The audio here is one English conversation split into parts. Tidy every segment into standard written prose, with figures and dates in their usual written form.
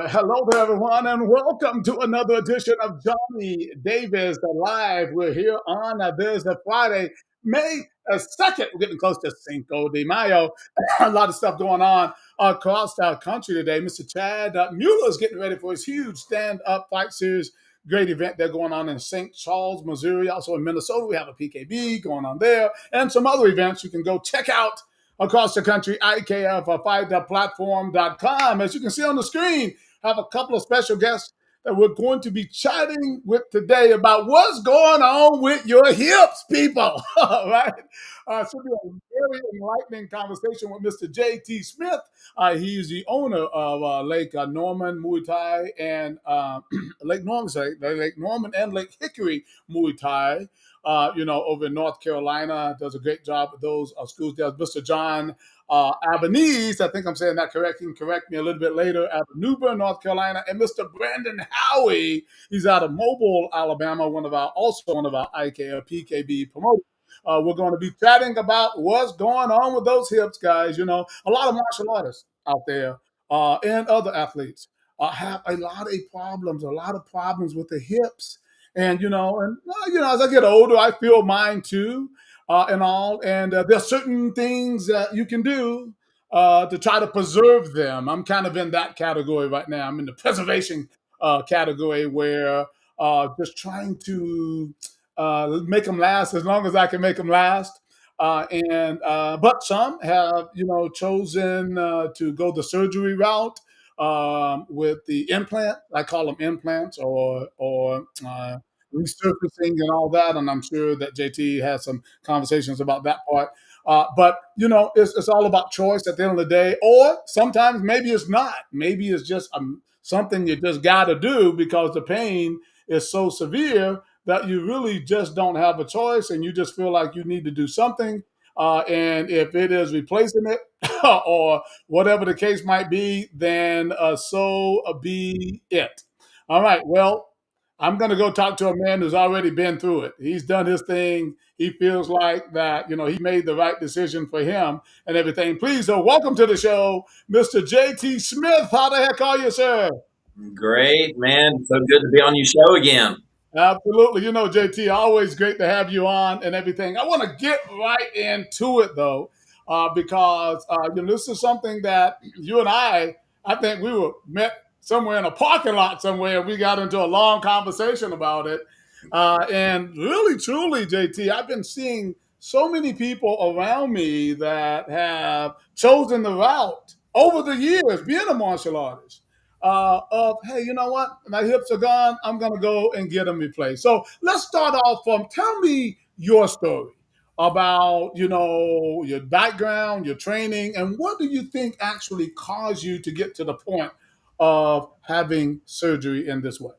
Hello there, everyone, and welcome to another edition of Johnny Davis Live. We're here on this Friday, May 2nd. We're getting close to Cinco de Mayo. A lot of stuff going on across our country today. Mr. Chad Mueller is getting ready for his huge stand-up fight series. Great event there going on in St. Charles, Missouri. Also in Minnesota, we have a PKB going on there, and some other events you can go check out across the country, IKFFightPlatform.com. As you can see on the screen, I have a couple of special guests that we're going to be chatting with today about what's going on with your hips, people. All right. Should be a very enlightening conversation with Mr. J.T. Smith. He's the owner of Lake Norman Muay Thai and Lake Norman and Lake Hickory Muay Thai. Over in North Carolina, does a great job with those schools. There's Mr. John Albanese, I think I'm saying that correct. You can correct me a little bit later, out of Newbern, North Carolina, and Mr. Brandon Howie. He's out of Mobile, Alabama, one of our IKF PKB promoters. We're going to be chatting about what's going on with those hips, guys. A lot of martial artists out there and other athletes have a lot of problems with the hips. As I get older, I feel mine too, and all. And there's certain things that you can do to try to preserve them. I'm kind of in that category right now. I'm in the preservation category where just trying to make them last as long as I can make them last. But some have, chosen to go the surgery route with the implant. I call them implants or resurfacing and all that. And I'm sure that JT has some conversations about that part. But it's all about choice at the end of the day. Or sometimes maybe it's not. Maybe it's just something you just got to do because the pain is so severe that you really just don't have a choice and you just feel like you need to do something. And if it is replacing it or whatever the case might be, then so be it. All right. Well, I'm going to go talk to a man who's already been through it. He's done his thing. He feels like that, he made the right decision for him and everything. Please, welcome to the show, Mr. J.T. Smith. How the heck are you, sir? Great, man. So good to be on your show again. Absolutely. JT, always great to have you on and everything. I want to get right into it, though, because this is something that you and I think we were met somewhere in a parking lot somewhere. We got into a long conversation about it. And really, truly, JT, I've been seeing so many people around me that have chosen the route over the years, being a martial artist of, hey, you know what? My hips are gone. I'm going to go and get them replaced. So let's start off from tell me your story about, your background, your training, and what do you think actually caused you to get to the point of having surgery in this way?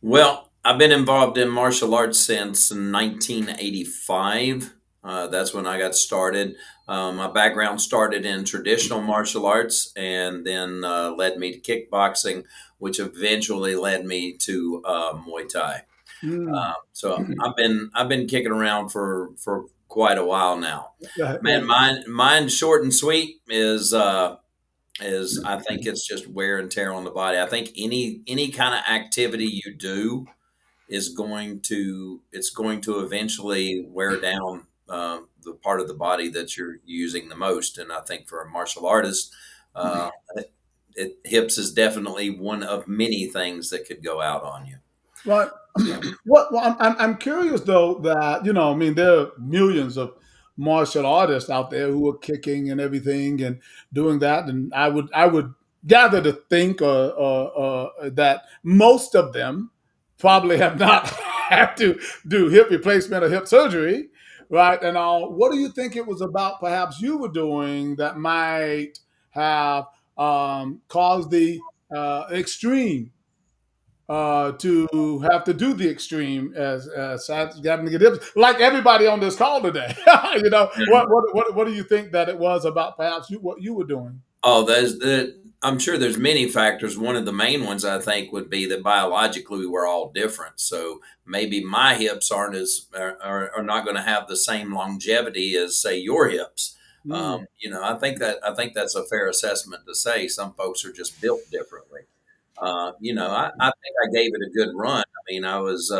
Well, I've been involved in martial arts since 1985. That's when I got started. My background started in traditional martial arts and then led me to kickboxing, which eventually led me to Muay Thai. Mm. So I've been kicking around for quite a while now. Man, mine short and sweet is I think it's just wear and tear on the body. I think any kind of activity you do is going to eventually wear down the part of the body that you're using the most. And I think for a martial artist, uh, hips is definitely one of many things that could go out on you. Right. I'm curious though that I mean, there are millions of martial artists out there who are kicking and everything and doing that, and I would gather to think that most of them probably have not had to do hip replacement or hip surgery, right? And all. What do you think it was about? Perhaps you were doing that might have caused the extreme to have to do the extreme as having to get hips, like everybody on this call today. What do you think that it was about perhaps what you were doing? Oh, I'm sure there's many factors. One of the main ones I think would be that biologically we're all different. So maybe my hips aren't as are not going to have the same longevity as say your hips. Mm. I think that's a fair assessment to say. Some folks are just built differently. I think I gave it a good run. I mean, I was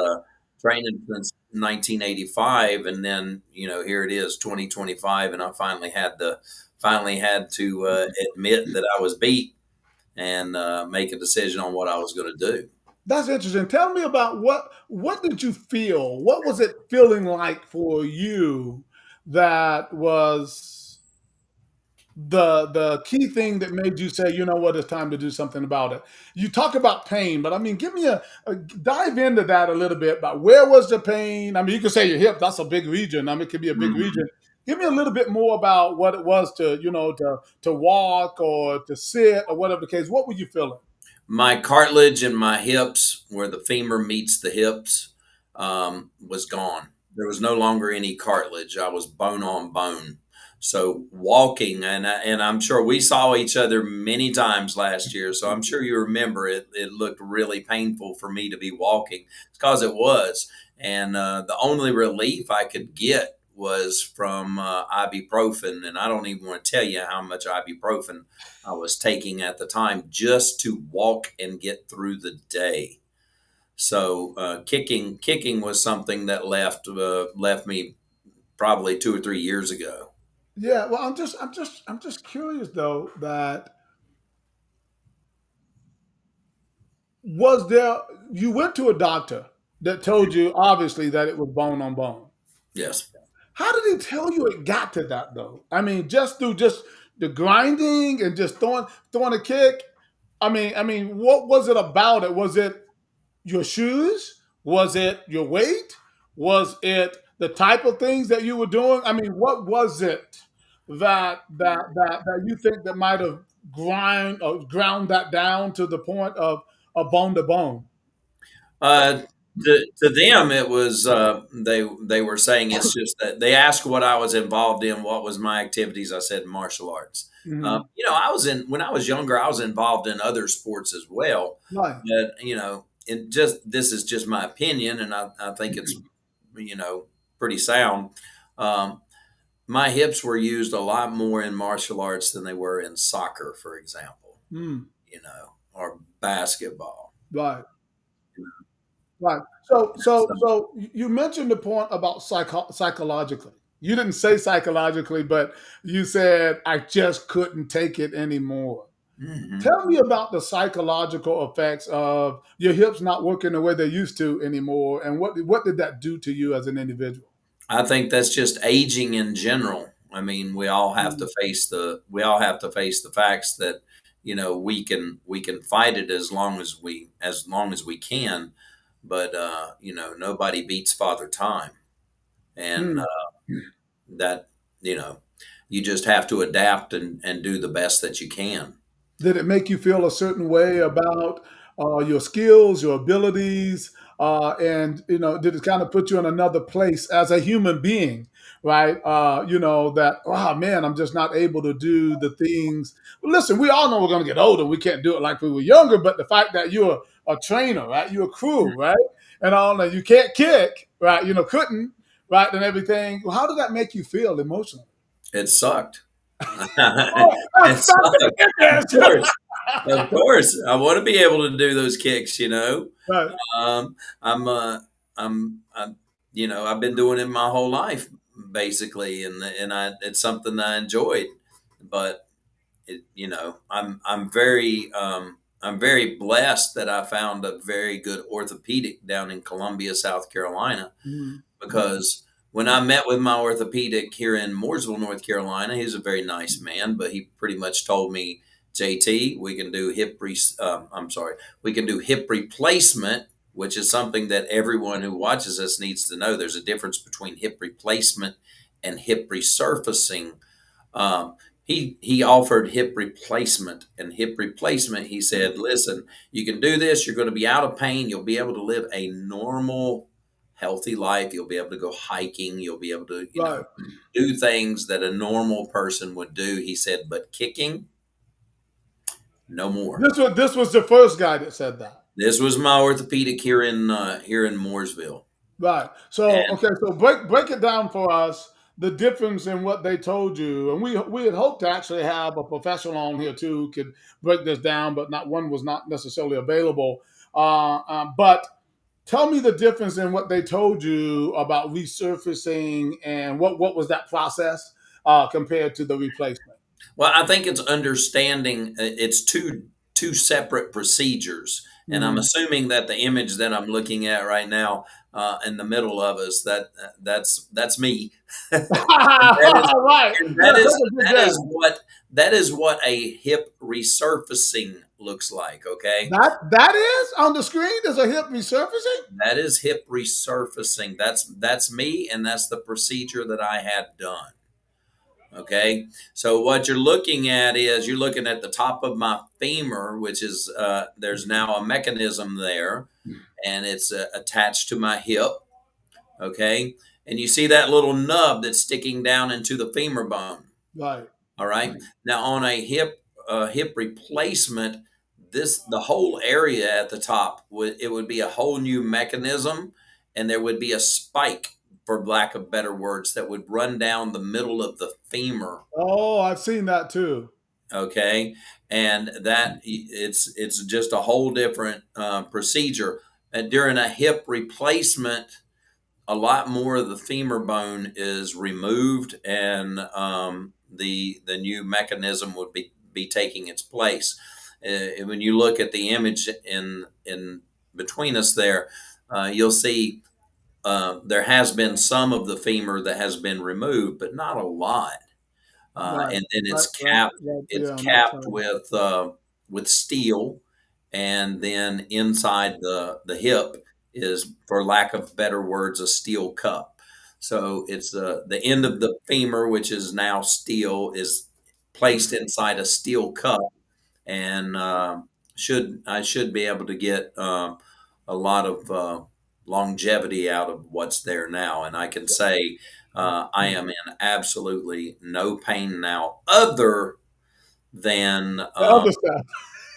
training since 1985, and then here it is, 2025, and I finally had to admit that I was beat and make a decision on what I was going to do. That's interesting. Tell me about what did you feel? What was it feeling like for you that was the key thing that made you say, you know what, it's time to do something about it? You talk about pain, but I mean, give me a dive into that a little bit about where was the pain? I mean, you could say your hip, that's a big region. I mean, it could be a big Mhm. region. Give me a little bit more about what it was to, to walk or to sit or whatever the case. What were you feeling? My cartilage in my hips, where the femur meets the hips, was gone. There was no longer any cartilage. I was bone on bone. So walking, and I'm sure we saw each other many times last year. So I'm sure you remember it. It looked really painful for me to be walking. It's because it was, and the only relief I could get was from ibuprofen, and I don't even want to tell you how much ibuprofen I was taking at the time just to walk and get through the day. So kicking was something that left me probably 2 or 3 years ago. Yeah, well, I'm just curious though that was there you went to a doctor that told you obviously that it was bone on bone. Yes. How did he tell you it got to that though? I mean, just through just the grinding and just throwing a kick. I mean, what was it about it? Was it your shoes? Was it your weight? Was it the type of things that you were doing? I mean, what was it that you think that might have ground that down to the point of a bone to bone? Uh, to them, it was they were saying it's just that they asked what I was involved in, what was my activities. I said martial arts. Mhm. I was in when I was younger. I was involved in other sports as well, Right. but it just this is just my opinion, and I think it's you know pretty sound. Um, my hips were used a lot more in martial arts than they were in soccer, for example, Mm. or basketball. Right. Right. So, so, So, so you mentioned the point about psychologically. You didn't say psychologically, but you said I just couldn't take it anymore. mhm. Tell me about the psychological effects of your hips not working the way they used to anymore, and what did that do to you as an individual? I think that's just aging in general. I mean, Mm. we all have to face the facts that we can fight it as long as we can, but nobody beats Father Time, and Mm. that you know you just have to adapt and do the best that you can. Did it make you feel a certain way about your skills, your abilities, and did it kind of put you in another place as a human being, right? That oh man, I'm just not able to do the things. Well, listen, we all know we're going to get older. We can't do it like we were younger, but the fact that you're a trainer, right? You're a crew, right? And all that you can't kick, right? Couldn't, right? And everything. Well, how did that make you feel emotionally? It sucked. Oh, It that's not sucked. the Of course, of course, I want to be able to do those kicks. Right. Um, I'm, I'm, I've been doing it my whole life, basically, it's something that I enjoyed. But I'm very blessed that I found a very good orthopedic down in Columbia, South Carolina, Mhm. because when I met with my orthopedic here in Mooresville, North Carolina, he's a very nice man, but he pretty much told me, JT, we can do hip replacement, which is something that everyone who watches us needs to know. There's a difference between hip replacement and hip resurfacing. He offered hip replacement, and hip replacement, he said, listen, you can do this, you're going to be out of pain, you'll be able to live a normal healthy life, you'll be able to go hiking, you'll be able to Right. do things that a normal person would do. He said, but kicking, no more. This was the first guy that said that. This was my orthopedic here in Mooresville. Right. So And okay, so break it down for us the difference in what they told you, and we had hoped to actually have a professional on here too who could break this down, but not one was not necessarily available. But tell me the difference in what they told you about resurfacing and what was that process compared to the replacement. Well, I think it's understanding it's two separate procedures, and I'm Hmm. assuming that the image that I'm looking at right now in the middle of us that's me. That is Right. and Yeah, take a good guess. that is what a hip resurfacing looks like. Okay, That is on the screen. There's a hip resurfacing. that is hip resurfacing. That's me, and that's the procedure that I had done. Okay, so what you're looking at is you're looking at the top of my femur, which is there's now a mechanism there, and it's attached to my hip. Okay, and you see that little nub that's sticking down into the femur bone. Right. All right. Now on a hip replacement, this the whole area at the top would it would be a whole new mechanism, and there would be a spike, for lack of better words, that would run down the middle of the femur. Oh, I've seen that too. Okay, and that it's just a whole different procedure. And during a hip replacement, a lot more of the femur bone is removed, and the new mechanism would be taking its place. When you look at the image in between us there, you'll see there has been some of the femur that has been removed, but not a lot. Right. And then Right. it's Right. capped. Right. It's Yeah, on that capped side. with steel, and then inside the hip is, for lack of better words, a steel cup. So it's the end of the femur, which is now steel, is placed inside a steel cup, and should I should be able to get a lot of longevity out of what's there now, and I can say I am in absolutely no pain now, other than The other stuff.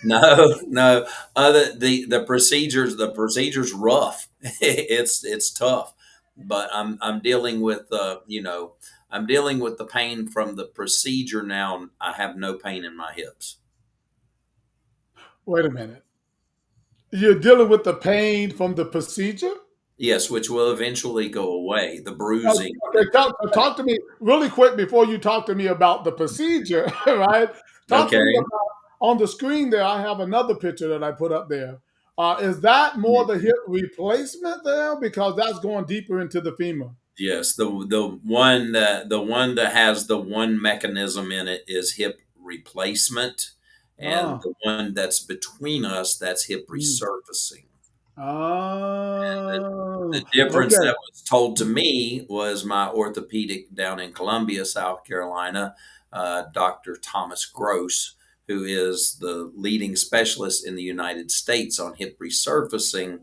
no, no, other the procedures rough. It's tough, but I'm dealing with I'm dealing with the pain from the procedure now. I have no pain in my hips. Wait a minute. You're dealing with the pain from the procedure? Yes, which will eventually go away. The bruising. Okay, talk to me really quick before you talk to me about the procedure, right? Talk to me Okay. about on the screen there. I have another picture that I put up there. Is that more the hip replacement there? Because that's going deeper into the femur. Yes, the one that has the one mechanism in it is hip replacement, and Ah, the one that's between us, that's hip mm. resurfacing. The Oh, difference okay. that was told to me was my orthopedic down in Columbia, South Carolina, Dr. Thomas Gross, who is the leading specialist in the United States on hip resurfacing.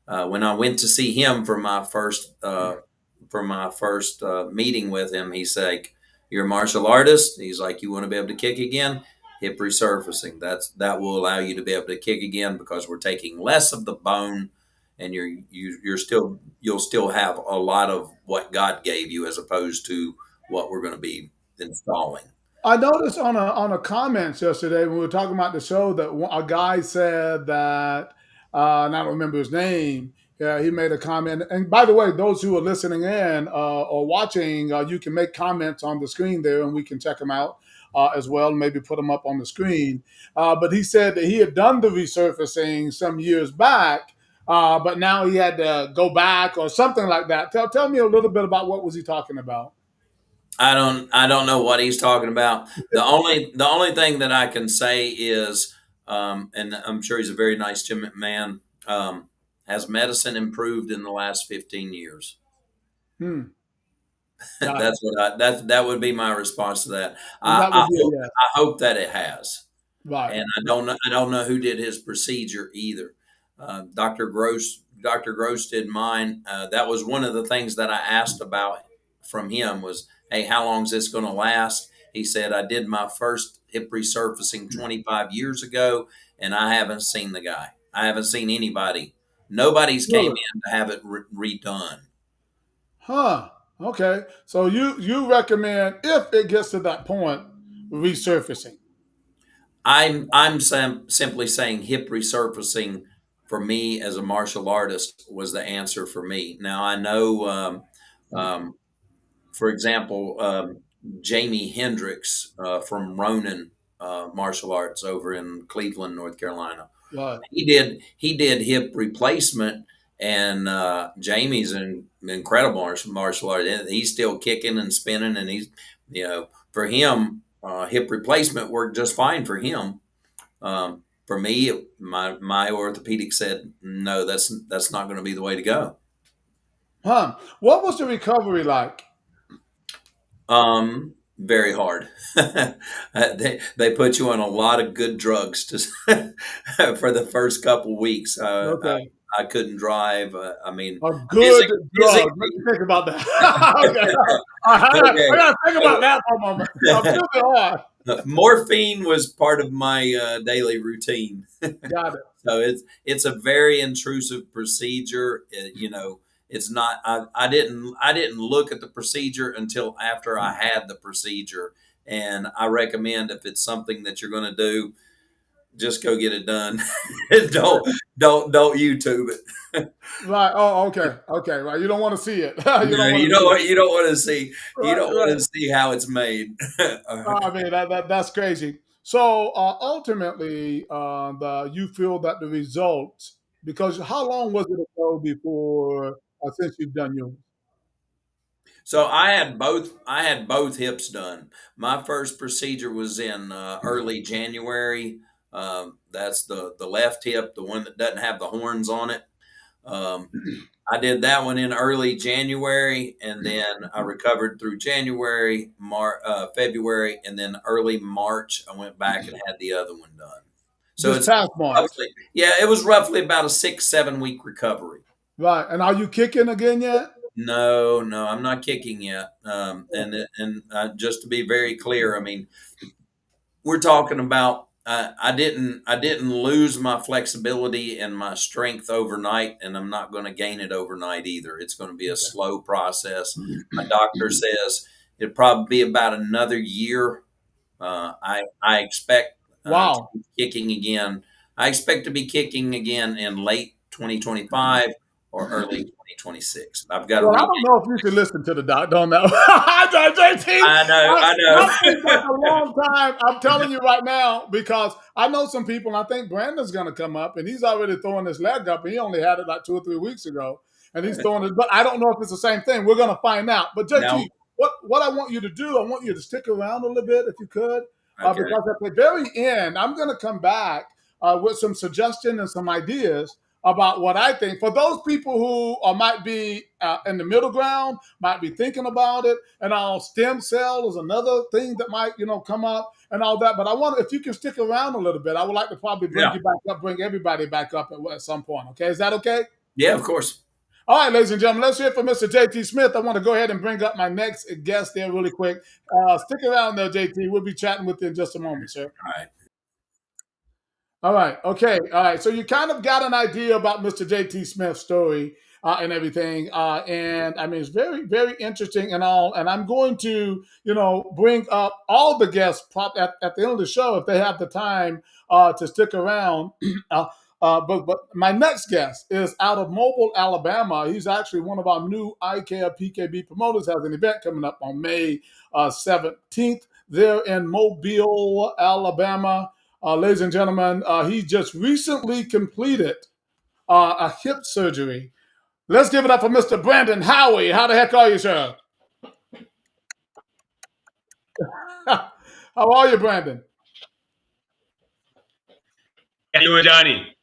When I went to see him for my first meeting with him, he's like, "You're a martial artist." He's like, "You want to be able to kick again? Hip resurfacing. That will allow you to be able to kick again because we're taking less of the bone, and you'll still have a lot of what God gave you as opposed to what we're going to be installing." I noticed on a comments yesterday when we were talking about the show that a guy said that, and I don't remember his name. Yeah, he made a comment. And by the way, those who are listening in or watching, you can make comments on the screen there, and we can check them out as well. Maybe put them up on the screen. But he said that he had done the resurfacing some years back, but now he had to go back or something like that. Tell me a little bit about what was he talking about. I don't know what he's talking about. The only thing that I can say is, and I'm sure he's a very nice man. Has medicine improved in the last 15 years? Hmm, got it. That's what that would be my response to that. I, That I would be a hope yes. I hope that it has, Right. and I don't know who did his procedure either. Dr. Gross did mine. That was one of the things that I asked about from him was, hey, how long is this going to last? He said, I did my first hip resurfacing 25 years ago, and I haven't seen the guy. I haven't seen anybody. Nobody's came Really? in to have it redone. Huh. Okay. So you recommend if it gets to that point, resurfacing. Simply saying hip resurfacing for me as a martial artist was the answer for me. Now I know, um, for example, Jamie Hendricks from Ronin Martial Arts over in Cleveland, North Carolina. Right. He did hip replacement, and Jamie's an incredible martial artist. He's still kicking and spinning, and he's for him hip replacement worked just fine for him. For me, my orthopedic said no, that's not going to be the way to go. Huh. What was the recovery like? Very hard. They put you on a lot of good drugs to for the first couple weeks. Okay. I couldn't drive. I mean, A good drug. Let me physically. think about that. Okay. I Okay. gotta think about that for a moment. I'm So, still hard. morphine was part of my daily routine. Got it. So it's a very intrusive procedure. It's not. I didn't look at the procedure until after I had the procedure, and I recommend if it's something that you're going to do, just go get it done. don't YouTube it. Right. Oh, okay. Okay. Right. You don't want to see it. You No, don't want you to see don't. it. You don't want to see. You Right. don't Right. want to see how it's made. I mean that's crazy. So ultimately, you feel that the results because how long was it ago before since you've done yours? So I had both hips done. My first procedure was in early January. That's the left hip, the one that doesn't have the horns on it. Um, I did that one in early January, and then I recovered through January, February, and then early March. I went back and had the other one done. So This it's past March, roughly, yeah, it was roughly about a 6-7 week recovery. right? And are you kicking again yet? No, no, I'm not kicking yet. And just to be very clear, I mean, we're talking about I didn't lose my flexibility and my strength overnight, and I'm not going to gain it overnight either. It's going to be a slow process. My doctor says it'll probably be about another year. I expect to Wow. be kicking again. I expect to be kicking again in late 2025 or early 2026. I've got to Well, I regain. don't know if you should listen to the doctor on that. JT, I know, I that seems like a know. long time. I'm telling you right now because I know some people. And I think Brandon's going to come up, and he's already throwing his leg up. And he only had it like 2 or 3 weeks ago, and he's throwing it. But I don't know if it's the same thing. We're going to find out. But Now, JT, what I want you to do, I want you to stick around a little bit if you could, okay, because at the very end, I'm going to come back with some suggestions and some ideas about what I think. For those people who might be in the middle ground, might be thinking about it, and all stem cell is another thing that might come up and all that. But I want if you can stick around a little bit, I would like to probably bring yeah, you back up, bring everybody back up at some point. Okay, is that okay? yeah, of course. All right, ladies and gentlemen, let's hear it from Mr. JT Smith. I want to go ahead and bring up my next guest there really quick. Stick around there, JT. We'll be chatting with you in just a moment, sir. All right. All right. Okay. All right. So you kind of got an idea about Mr. JT Smith's story and everything. And I mean, it's very, very interesting and all. And I'm going to, bring up all the guests at the end of the show if they have the time to stick around. But my next guest is out of Mobile, Alabama. He's actually one of our new eye care PKB promoters. Has an event coming up on May 17th there in Mobile, Alabama. Ladies and gentlemen, he just recently completed a hip surgery. Let's give it up for Mr. Brandon Howie. How the heck are you, sir? How are you, Brandon? How you doing, Johnny?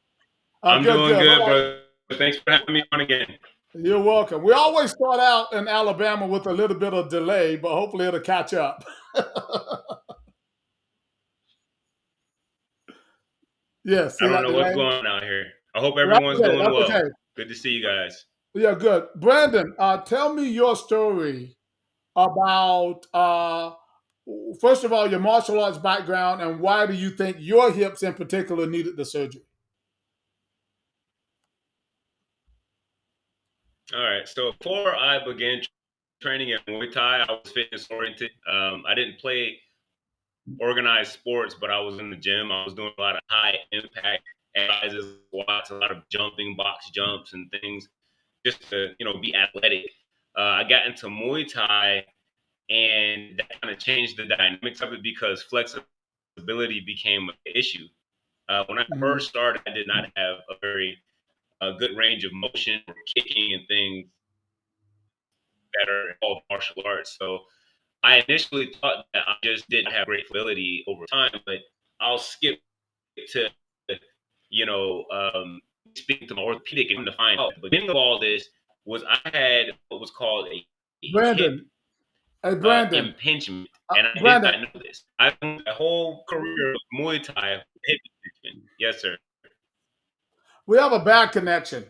I'm Good, doing good. All good, right. brother. Thanks for having me on again. You're welcome. We always start out in Alabama with a little bit of delay, but hopefully it'll catch up. Yes, see I don't that know what's delay? going on out here. I hope That's everyone's okay. doing That's well. okay. Good to see you guys. Yeah, good. Brandon, tell me your story about first of all your martial arts background and why do you think your hips in particular needed the surgery? All right. So before I began training at Muay Thai. I was fitness oriented. I didn't play organized sports, but I was in the gym. I was doing a lot of high impact exercises, squats, a lot of jumping, box jumps, and things just to be athletic. I got into Muay Thai, and that kind of changed the dynamics of it because flexibility became an issue. When I Mhm. first started, I did not have a very good range of motion or kicking and things that are involved in martial arts. So I initially thought that I just didn't have great ability over time, but I'll skip to speaking to my orthopedic and to find out. The beginning of all this was I had what was called a hip Brandon, hey Brandon, impingement, and I did Brandon, not know this. I went my whole career of Muay Thai with hip impingement. Yes, sir. we have a bad connection.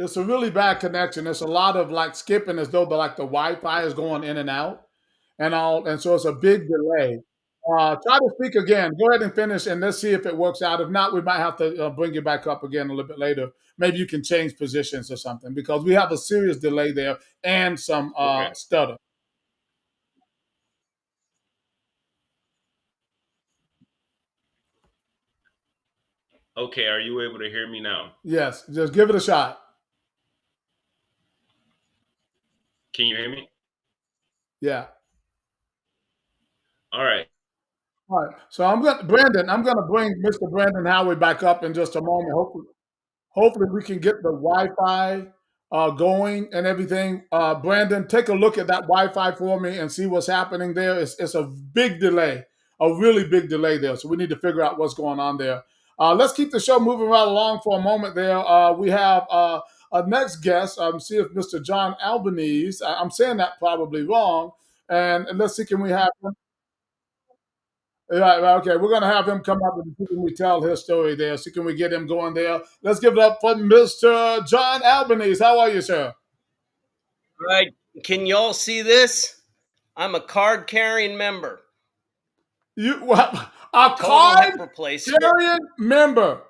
It's a really bad connection. It's a lot of like skipping as though the Wi-Fi is going in and out and all, and so it's a big delay. Try to speak again. Go ahead and finish, and let's see if it works out. If not, we might have to bring you back up again a little bit later. Maybe you can change positions or something because we have a serious delay there and some Okay. stutter. Okay. Are you able to hear me now? Yes, just give it a shot. Can you hear me? Yeah. All right. All right. So Brandon. I'm gonna bring Mr. Brandon Howard back up in just a moment. Hopefully we can get the Wi-Fi going and everything. Brandon, take a look at that Wi-Fi for me and see what's happening there. It's a big delay, a really big delay there. So we need to figure out what's going on there. Let's keep the show moving right along for a moment there. We have a next guest. See if Mr. John Albanese, I'm saying that probably wrong. And let's see, can we have him? Right, right, okay. We're gonna have him come up and see can we tell his story there. See can we get him going there. Let's give it up for Mr. John Albanese. How are you, sir? Right. Can y'all see this? I'm a card carrying member. You a Total card hip replacement. carrying member.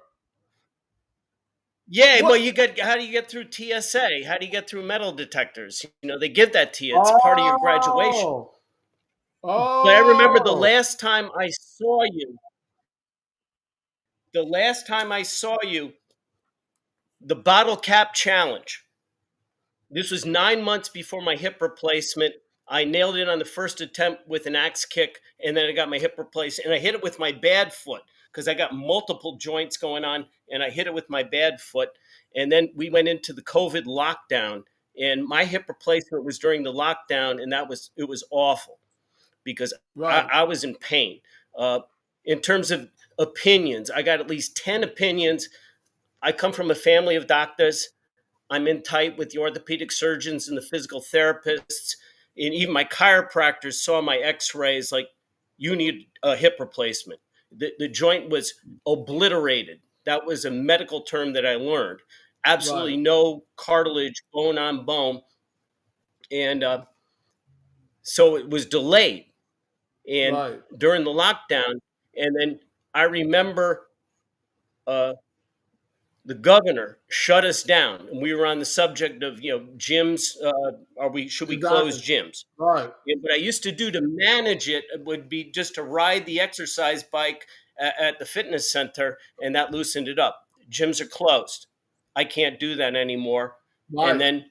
Yeah, What? well, how do you get through TSA? How do you get through metal detectors? They give that to you. It's part of your graduation. Oh, But I remember oh, the last time I saw you, the bottle cap challenge. This was 9 months before my hip replacement. I nailed it on the first attempt with an axe kick, and then I got my hip replaced. And I hit it with my bad foot because I got multiple joints going on, and I hit it with my bad foot. And then we went into the COVID lockdown, and my hip replacement was during the lockdown, and it was awful because right, I was in pain. Uh, in terms of opinions, I got at least 10 opinions. I come from a family of doctors. I'm in tight with the orthopedic surgeons and the physical therapists. And even my chiropractors saw my x rays like, you need a hip replacement. The joint was obliterated. That was a medical term that I learned. right, Absolutely no cartilage, bone on bone. And so it was delayed. And right. during the lockdown, and then I remember uh, the governor shut us down, and we were on the subject of gyms. Are we should we close Exactly. gyms? Right, And what I used to do to manage it would be just to ride the exercise bike at the fitness center, and that loosened it up. Gyms are closed. I can't do that anymore. And right. then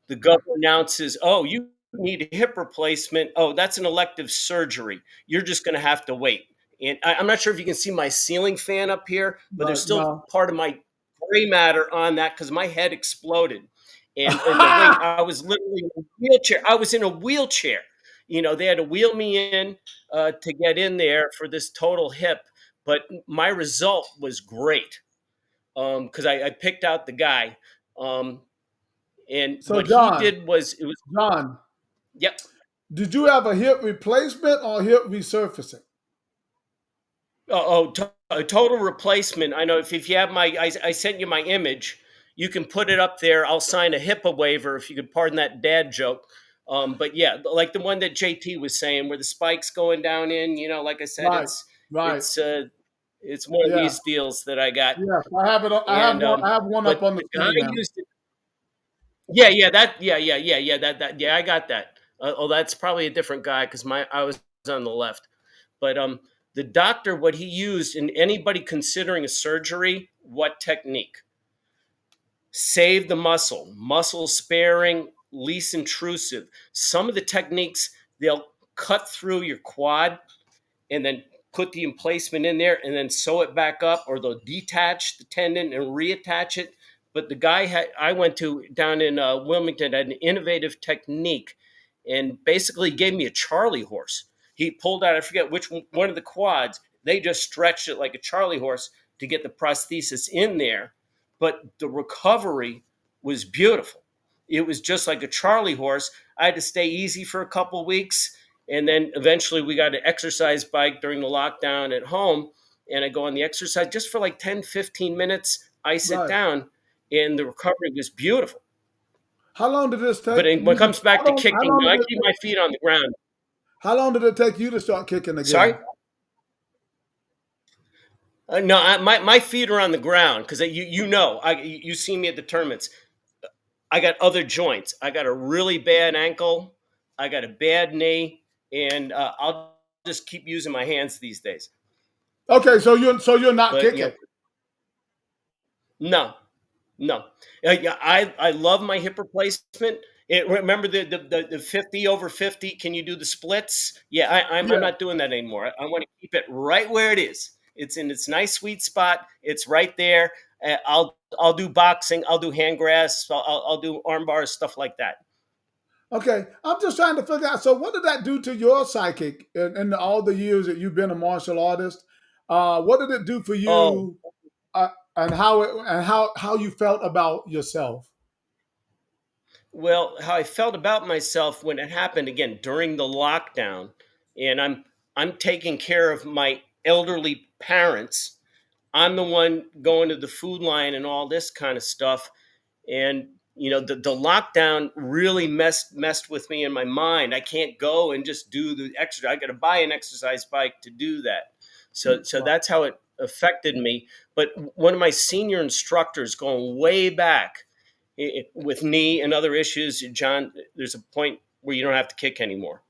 the governor announces, "Oh, you need a hip replacement. Oh, that's an elective surgery. You're just going to have to wait." And I'm not sure if you can see my ceiling fan up here, but there's Right. still No. part of my gray matter on that because my head exploded. And the wait, I was literally in a wheelchair. I was in a wheelchair. They had to wheel me in to get in there for this total hip. But my result was great because I picked out the guy. Um, and So what he John, did was it was John, yep. did you have a hip replacement or hip resurfacing? A total replacement. I know if you have I sent you my image. You can put it up there. I'll sign a HIPAA waiver if you could pardon that dad joke. But yeah, like the one that JT was saying, where the spikes going down in. Like I said, Right, right. it's it's one of Yeah, these deals that I got. yes. I have it. I have And one. I have one up but on the the guy screen now. used it. Yeah, yeah, that, yeah, yeah, yeah, yeah, that, yeah, I got that. Oh, that's probably a different guy because I was on the left. But the doctor, what he used, and anybody considering a surgery, what technique? Save the muscle, muscle sparing, least intrusive. Some of the techniques, they'll cut through your quad and then put the emplacement in there and then sew it back up, or they'll detach the tendon and reattach it. But the guy I went to down in Wilmington had an innovative technique and basically gave me a Charlie horse. He pulled out, I forget which one of the quads, they just stretched it like a Charlie horse to get the prosthesis in there. But the recovery was beautiful. It was just like a Charlie horse. I had to stay easy for a couple of weeks. And then eventually we got an exercise bike during the lockdown at home. And I go on the exercise just for like 10, 15 minutes. I sit Right. down and the recovery was beautiful. How long did this But take? when it comes back to How kicking, long I did keep my feet on the ground. How long did it take you to start kicking Sorry? again? No, my feet are on the ground because you see me at the tournaments. I got other joints. I got a really bad ankle. I got a bad knee, and I'll just keep using my hands these days. Okay, so you're not But kicking. No. I love my hip replacement. Remember the 50 over 50? Can you do the splits? Yeah, I'm Yeah. not doing that anymore. I want to keep it right where it is. It's in its nice sweet spot. It's right there. I'll do boxing. I'll do hand grasps. I'll do arm bars, stuff like that. Okay, I'm just trying to figure out. So, what did that do to your psychic in all the years that you've been a martial artist? What did it do for Oh, you, and how you felt about yourself? well, how I felt about myself when it happened again during the lockdown, and I'm taking care of my elderly parents. I'm the one going to the food line and all this kind of stuff. And the lockdown really messed with me in my mind. I can't go and just do the exercise. I got to buy an exercise bike to do that. So that's how it affected me. But one of my senior instructors, going way back, with knee and other issues, John, there's a point where you don't have to kick anymore.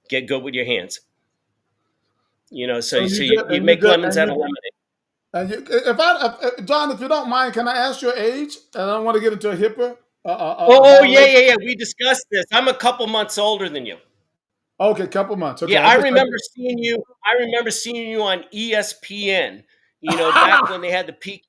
Get good with your hands. So And you you make did, lemons out of lemonade. and you, John, if you don't mind, can I ask your age? And I don't want to get into a HIPAA violation. Yeah. We discussed this. I'm a couple months older than you. Okay, couple months. Okay, Yeah, I remember seeing you. I remember seeing you on ESPN. Back when they had the PKA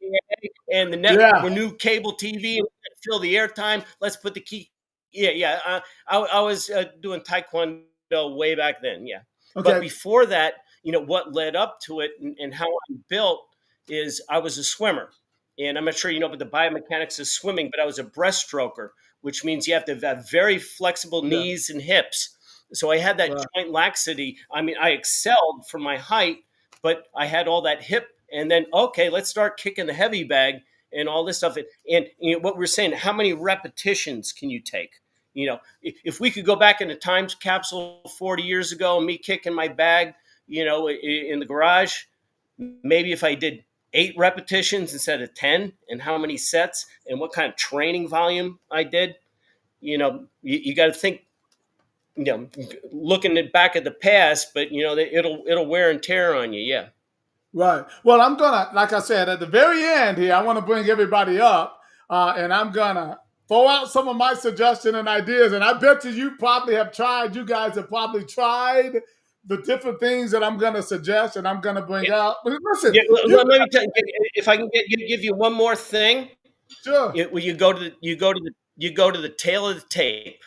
and the yeah. new cable TV, fill the airtime. Let's put the key. Yeah. I was doing Taekwondo way back then. Yeah, but Okay. before that, what led up to it and how I'm built is I was a swimmer, and I'm not sure but the biomechanics of swimming. But I was a breaststroker, which means you have to have very flexible Yeah. knees and hips. So I had that Right. joint laxity. I mean, I excelled for my height, but I had all that hip. And then, okay, let's start kicking the heavy bag and all this stuff. And what we're saying, how many repetitions can you take? If we could go back in a time capsule 40 years ago and me kicking my bag, in the garage, maybe if I did 8 repetitions instead of 10, and how many sets and what kind of training volume I did, you got to think, looking back at the past, but it'll wear and tear on you. Yeah. Right. Well, I'm gonna, like I said, at the very end here, I want to bring everybody up, and I'm gonna throw out some of my suggestions and ideas. And I bet you probably have tried. You guys have probably tried the different things that I'm gonna suggest and I'm gonna bring out. But listen, Let me tell you, if I can give you one more thing. Sure. You go to the tail of the tape,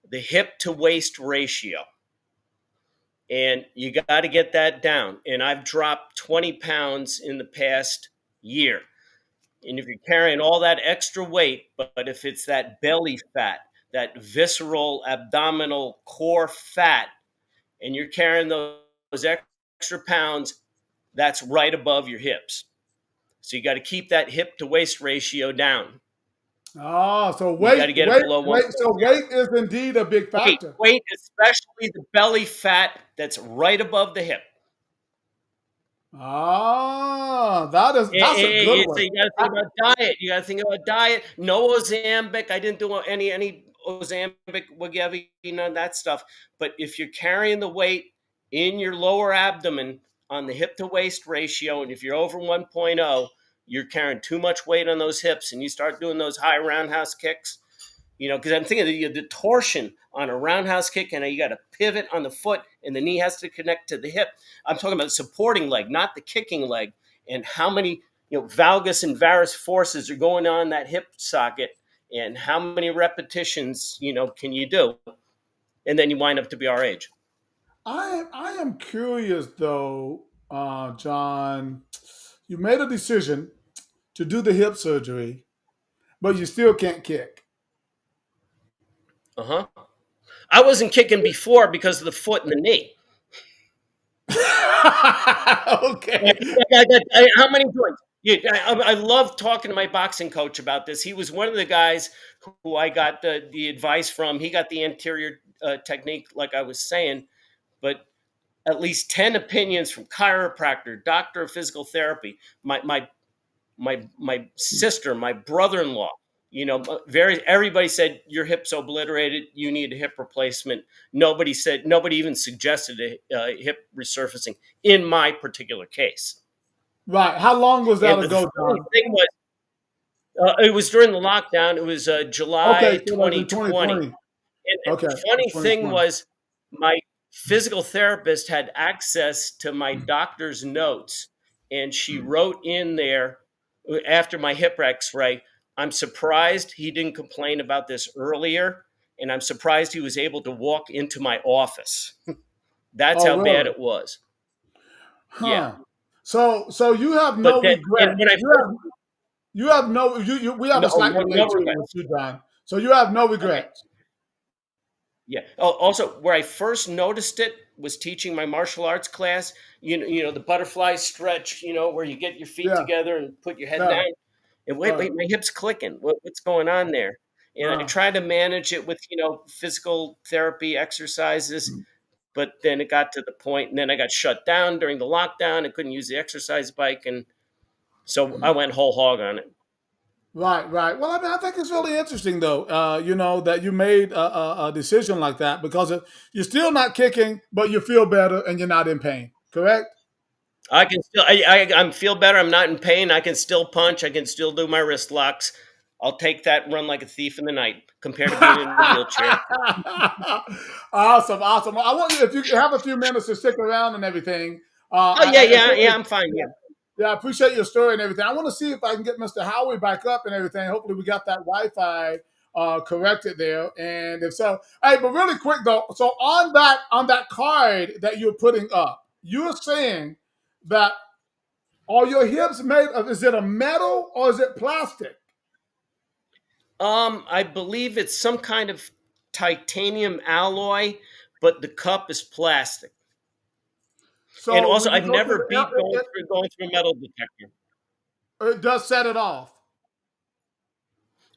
the hip to waist ratio. And you got to get that down. And I've dropped 20 pounds in the past year. And if you're carrying all that extra weight, but if it's that belly fat, that visceral abdominal core fat, and you're carrying those extra pounds, that's right above your hips. So you got to keep that hip to waist ratio down. Oh, so You got to get it below 1. So weight is indeed a big factor. Weight, especially the belly fat that's right above the hip. Ah, that's a good one. So you got to think about diet. You got to think about diet. No Ozempic. I didn't do any Ozempic, Wegovy, that stuff. But if you're carrying the weight in your lower abdomen on the hip to waist ratio, and if you're over 1.0, you're carrying too much weight on those hips, and you start doing those high roundhouse kicks. Because I'm thinking the torsion on a roundhouse kick, and you got to pivot on the foot, and the knee has to connect to the hip. I'm talking about the supporting leg, not the kicking leg, and how many valgus and varus forces are going on that hip socket, and how many repetitions can you do, and then you wind up to be our age. I am curious though, John. You made a decision to do the hip surgery, but you still can't kick. I wasn't kicking before because of the foot and the knee. Okay. How many joints? I love talking to my boxing coach about this. He was one of the guys who I got the advice from. He got the anterior technique, like I was saying, but at least 10 opinions from chiropractor, doctor of physical therapy, my sister, my brother-in-law. Everybody said your hip's obliterated. You need a hip replacement. Nobody even suggested a hip resurfacing in my particular case. Right. How long was that And ago, the funny John? thing was, it was during the lockdown. It was July Okay, so that was in 2020. 2020. And Okay, the funny thing 2020. was, my physical therapist had access to my doctor's notes, and she wrote in there after my hip X-ray, "I'm surprised he didn't complain about this earlier, and I'm surprised he was able to walk into my office." That's Oh, how bad really? it was. Yeah, Huh. So you have but no and regrets. when I first You have no we have a slight delay no too regret. with you, John. So you have no Okay. regrets. Yeah. Oh, also, where I first noticed it was teaching my martial arts class. The butterfly stretch. Where you get your feet Yeah, together and put your head yeah. down. And wait, Right. wait, my hip's clicking. What's going on there? And I tried to manage it with physical therapy exercises, but then it got to the point, and then I got shut down during the lockdown. I couldn't use the exercise bike, and so I went whole hog on it. Right, right. Well, I mean, I think it's really interesting, though. That you made a decision like that because you're still not kicking, but you feel better and you're not in pain. Correct? I can still, I feel better. I'm not in pain. I can still punch. I can still do my wrist locks. I'll take that and run like a thief in the night compared to being in the wheelchair. Awesome, awesome. Well, I want you, if you have a few minutes to stick around and everything. Oh yeah, yeah. I'm fine. Yeah. Yeah, I appreciate your story and everything. I want to see if I can get Mr. Howie back up and everything. Hopefully, we got that Wi-Fi corrected there. And if so, hey, but really quick though. So on that card that you're putting up, you're saying that are your hips made of? Is it a metal or is it plastic? I believe it's some kind of titanium alloy, but the cup is plastic. And So also, when you I've go through never beat going through a metal detector. it does set it off.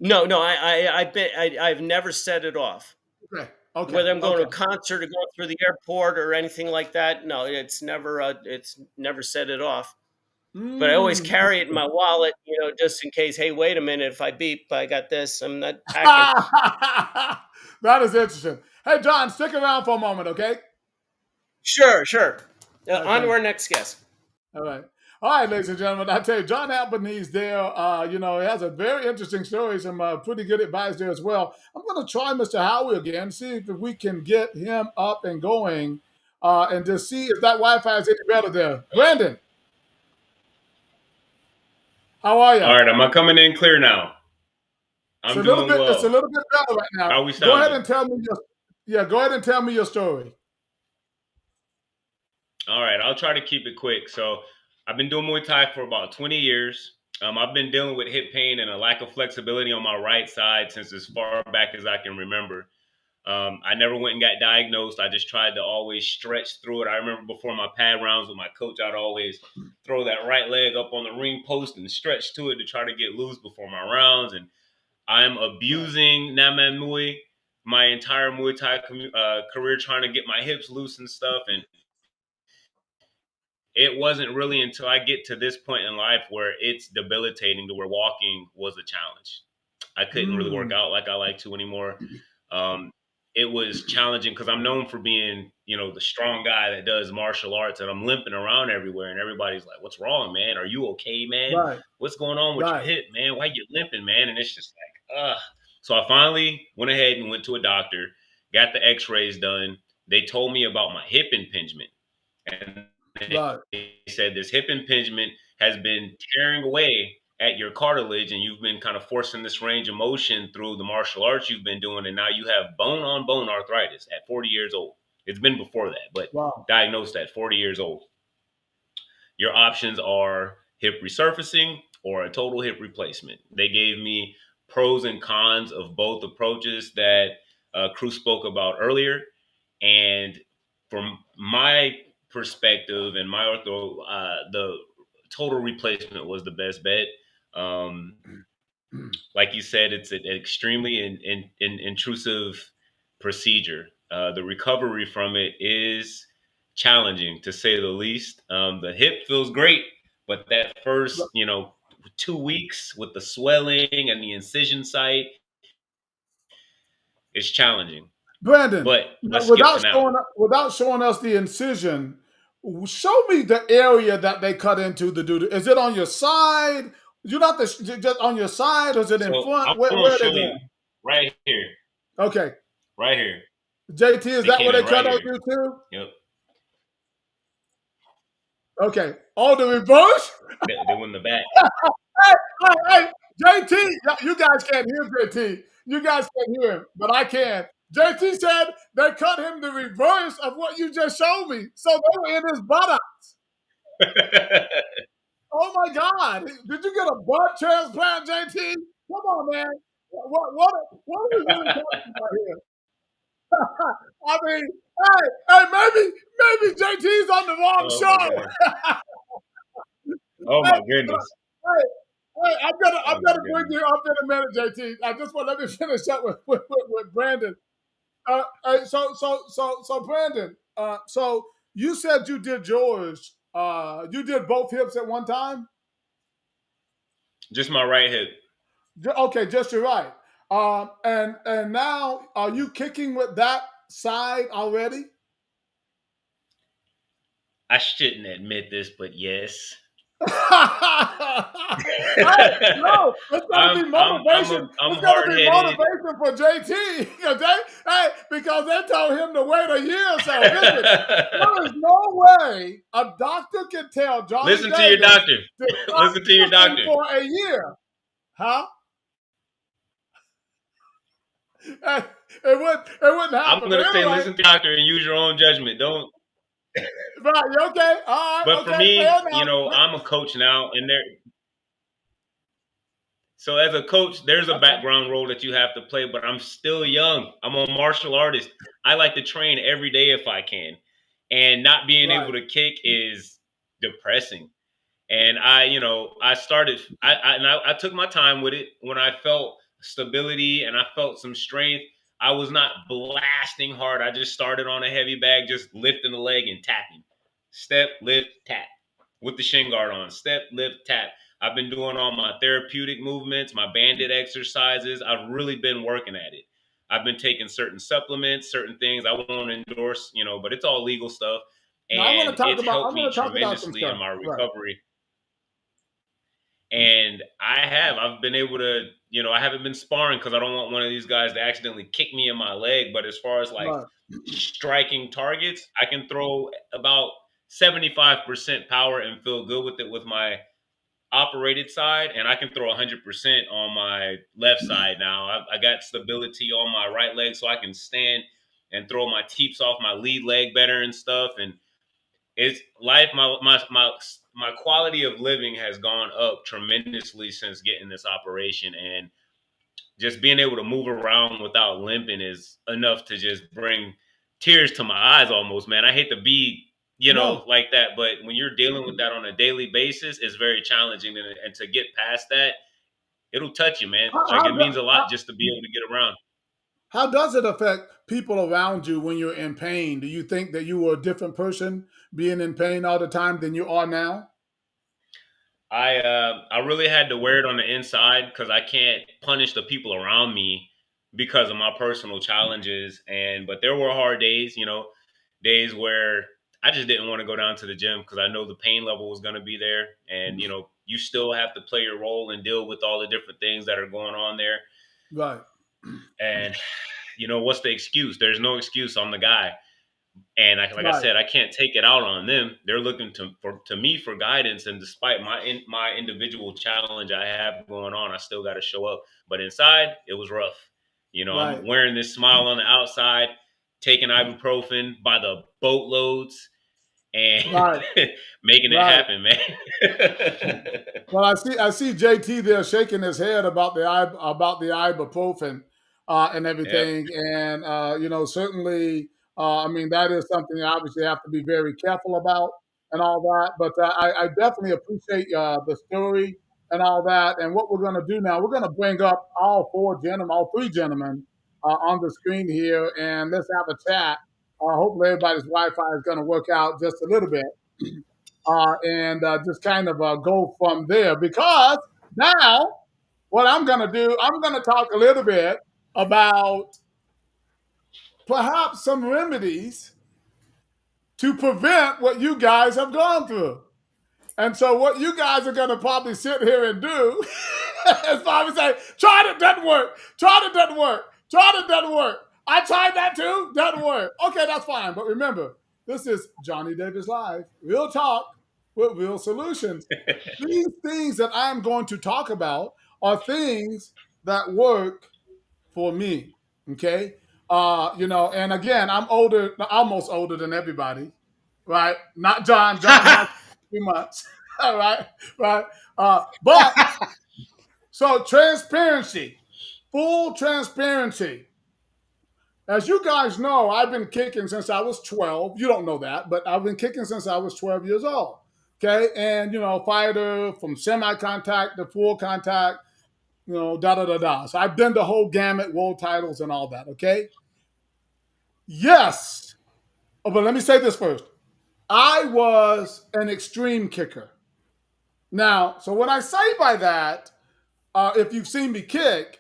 No, no, I've never set it off. Okay, okay, Whether I'm going to okay. a concert or going through the airport or anything like that, no, it's never set it off. But I always Mm. carry it in my wallet, just in case. Hey, wait a minute! If I beep, I got this. I'm not packing. That is interesting. Hey, John, stick around for a moment, okay? Sure, sure. On to Okay. our next guest. All right. All right, ladies and gentlemen, I tell you, John Albanese there, he has a very interesting story, some pretty good advice there as well. I'm going to try Mr. Howie again, see if we can get him up and going and just see if that Wi-Fi is any better there. Brandon, how are you? All right, am I coming in clear now? It's a I'm little doing bit, it's a well. little bit better right now. How we Go ahead sounding? and tell me go ahead and tell me your story. All right, I'll try to keep it quick. So, I've been doing Muay Thai for about 20 years. I've been dealing with hip pain and a lack of flexibility on my right side since as far back as I can remember. I never went and got diagnosed. I just tried to always stretch through it. I remember before my pad rounds with my coach, I'd always throw that right leg up on the ring post and stretch to it to try to get loose before my rounds. And I'm Right. abusing Naman Muay my entire Muay Thai career trying to get my hips loose and stuff. And it wasn't really until I get to this point in life where it's debilitating to where walking was a challenge. I couldn't really work Mm. out like I like to anymore. Um, it was challenging because I'm known for being, the strong guy that does martial arts, and I'm limping around everywhere, and everybody's like, "What's wrong, man? Are you okay, man? Right. What's going on with your Right. hip, man? Why you limping, man?" And it's just like, ugh. So I finally went ahead and went to a doctor, got the X-rays done. They told me about my hip impingement, and Right. they said this hip impingement has been tearing away at your cartilage, and you've been kind of forcing this range of motion through the martial arts you've been doing, and now you have bone on bone arthritis at 40 years old. It's been before that, but Wow. diagnosed at 40 years old. Your options are hip resurfacing or a total hip replacement. They gave me pros and cons of both approaches that Cruz spoke about earlier. And from my perspective and my ortho, the total replacement was the best bet. Um, like you said, it's an extremely intrusive procedure. The recovery from it is challenging, to say the least. The hip feels great, but that first, 2 weeks with the swelling and the incision site is challenging. Brandon, But let's skip to now. without showing us the incision, show me the area that they cut into the dude. Is it on your side? You not the just on your side, or is it in So front? I'm Where going to are they show you going? right here, Okay, right here. JT, is They that came where they in right cut on here. you too? Yep. Okay. Oh, the reverse? They went in the back. Hey, JT, you guys can't hear JT. You guys can't hear him, but I can. JT said they cut him the reverse of what you just showed me. So they were in his buttocks. Oh my God. Did you get a butt transplant, JT? Come on, man. What are we really talking about here? I mean, maybe JT's on the wrong Oh my show. god. Oh Hey, my goodness. hey, hey, I'm Oh my gonna bring goodness. you up in a minute, JT. I just want let me finish up with Brandon. So Brandon, so you said you did yours. You did both hips at one time. Just my right hip. Okay, just your right. And now are you kicking with that side already? I shouldn't admit this, but yes. Hey, no, it's gonna be motivation. I'm It's gonna hard be headed. motivation for JT because they told him to wait a year or so. Listen, there is no way a doctor can tell Johnny Listen to your Davis doctor. to stop Listen to your kicking doctor. for a year, huh? It wouldn't I'm happen. But gonna say anyway, listen to your doctor and use your own judgment. Don't. right? Okay, all right, But for okay, fair me, enough. I'm a coach now, and there. So as a coach, there's a Okay, background role that you have to play, but I'm still young. I'm a martial artist. I like to train every day if I can. And not being right. able to kick is depressing. And I started, I took my time with it. When I felt stability and I felt some strength, I was not blasting hard. I just started on a heavy bag, just lifting the leg and tapping. Step, lift, tap with the shin guard on. Step, lift, tap. I've been doing all my therapeutic movements, my banded exercises. I've really been working at it. I've been taking certain supplements, certain things I won't endorse, but it's all legal stuff. Now And it's helped I'm me gonna talk about some tremendously in stuff. my Right. recovery. And I've been able to, I haven't been sparring because I don't want one of these guys to accidentally kick me in my leg. But as far as like Right. striking targets, I can throw about 75% power and feel good with it with my operated side, and I can throw 100% on my left side now. I got stability on my right leg, so I can stand and throw my teeps off my lead leg better and stuff. And it's life. My quality of living has gone up tremendously since getting this operation, and just being able to move around without limping is enough to just bring tears to my eyes almost, man. I hate to be, No. like that, but when you're dealing with that on a daily basis, it's very challenging. And to get past that, it'll touch you, man. How, Like how, it do- means a lot just to be able to get around. how does it affect people around you when you're in pain? Do you think that you were a different person being in pain all the time than you are now? I really had to wear it on the inside because I can't punish the people around me because of my personal challenges. But there were hard days, days where I just didn't want to go down to the gym because I know the pain level was going to be there. And, you still have to play your role and deal with all the different things that are going on there. Right. And, what's the excuse? There's no excuse. I'm the guy. And like I Right. said, I can't take it out on them. They're looking to me for guidance. And despite my individual challenge I have going on, I still got to show up. But inside, it was rough. Right. I'm wearing this smile on the outside, taking ibuprofen by the boatloads, and Right. making it Right. happen, man. Well, I see JT there shaking his head about the ibuprofen and Yep. everything, and certainly, I mean that is something you obviously have to be very careful about and all that. But I definitely appreciate the story and all that. And what we're going to do now, we're going to bring up all three gentlemen on the screen here, and let's have a chat. Hopefully, everybody's Wi-Fi is going to work out just a little bit and just kind of go from there. Because now, what I'm going to do, I'm going to talk a little bit about perhaps some remedies to prevent what you guys have gone through. And so, what you guys are going to probably sit here and do is probably say, "Tried it, doesn't work. Tried it, doesn't work. Tried it, doesn't work. I tried that too, doesn't work." Okay, that's fine. But remember, this is Johnny Davis Live, real talk with real solutions. These things that I'm going to talk about are things that work for me. Okay. And again, I'm older, almost older than everybody, right? Not John. John has 3 months. All right. Right. But so transparency, full transparency. As you guys know, I've been kicking since I was 12. You don't know that, but I've been kicking since I was 12 years old. Okay. And, fighter from semi contact to full contact, da da da da. So I've done the whole gamut, world titles and all that. Okay. Yes. Oh, but let me say this first. I was an extreme kicker. Now, so what I say by that, if you've seen me kick,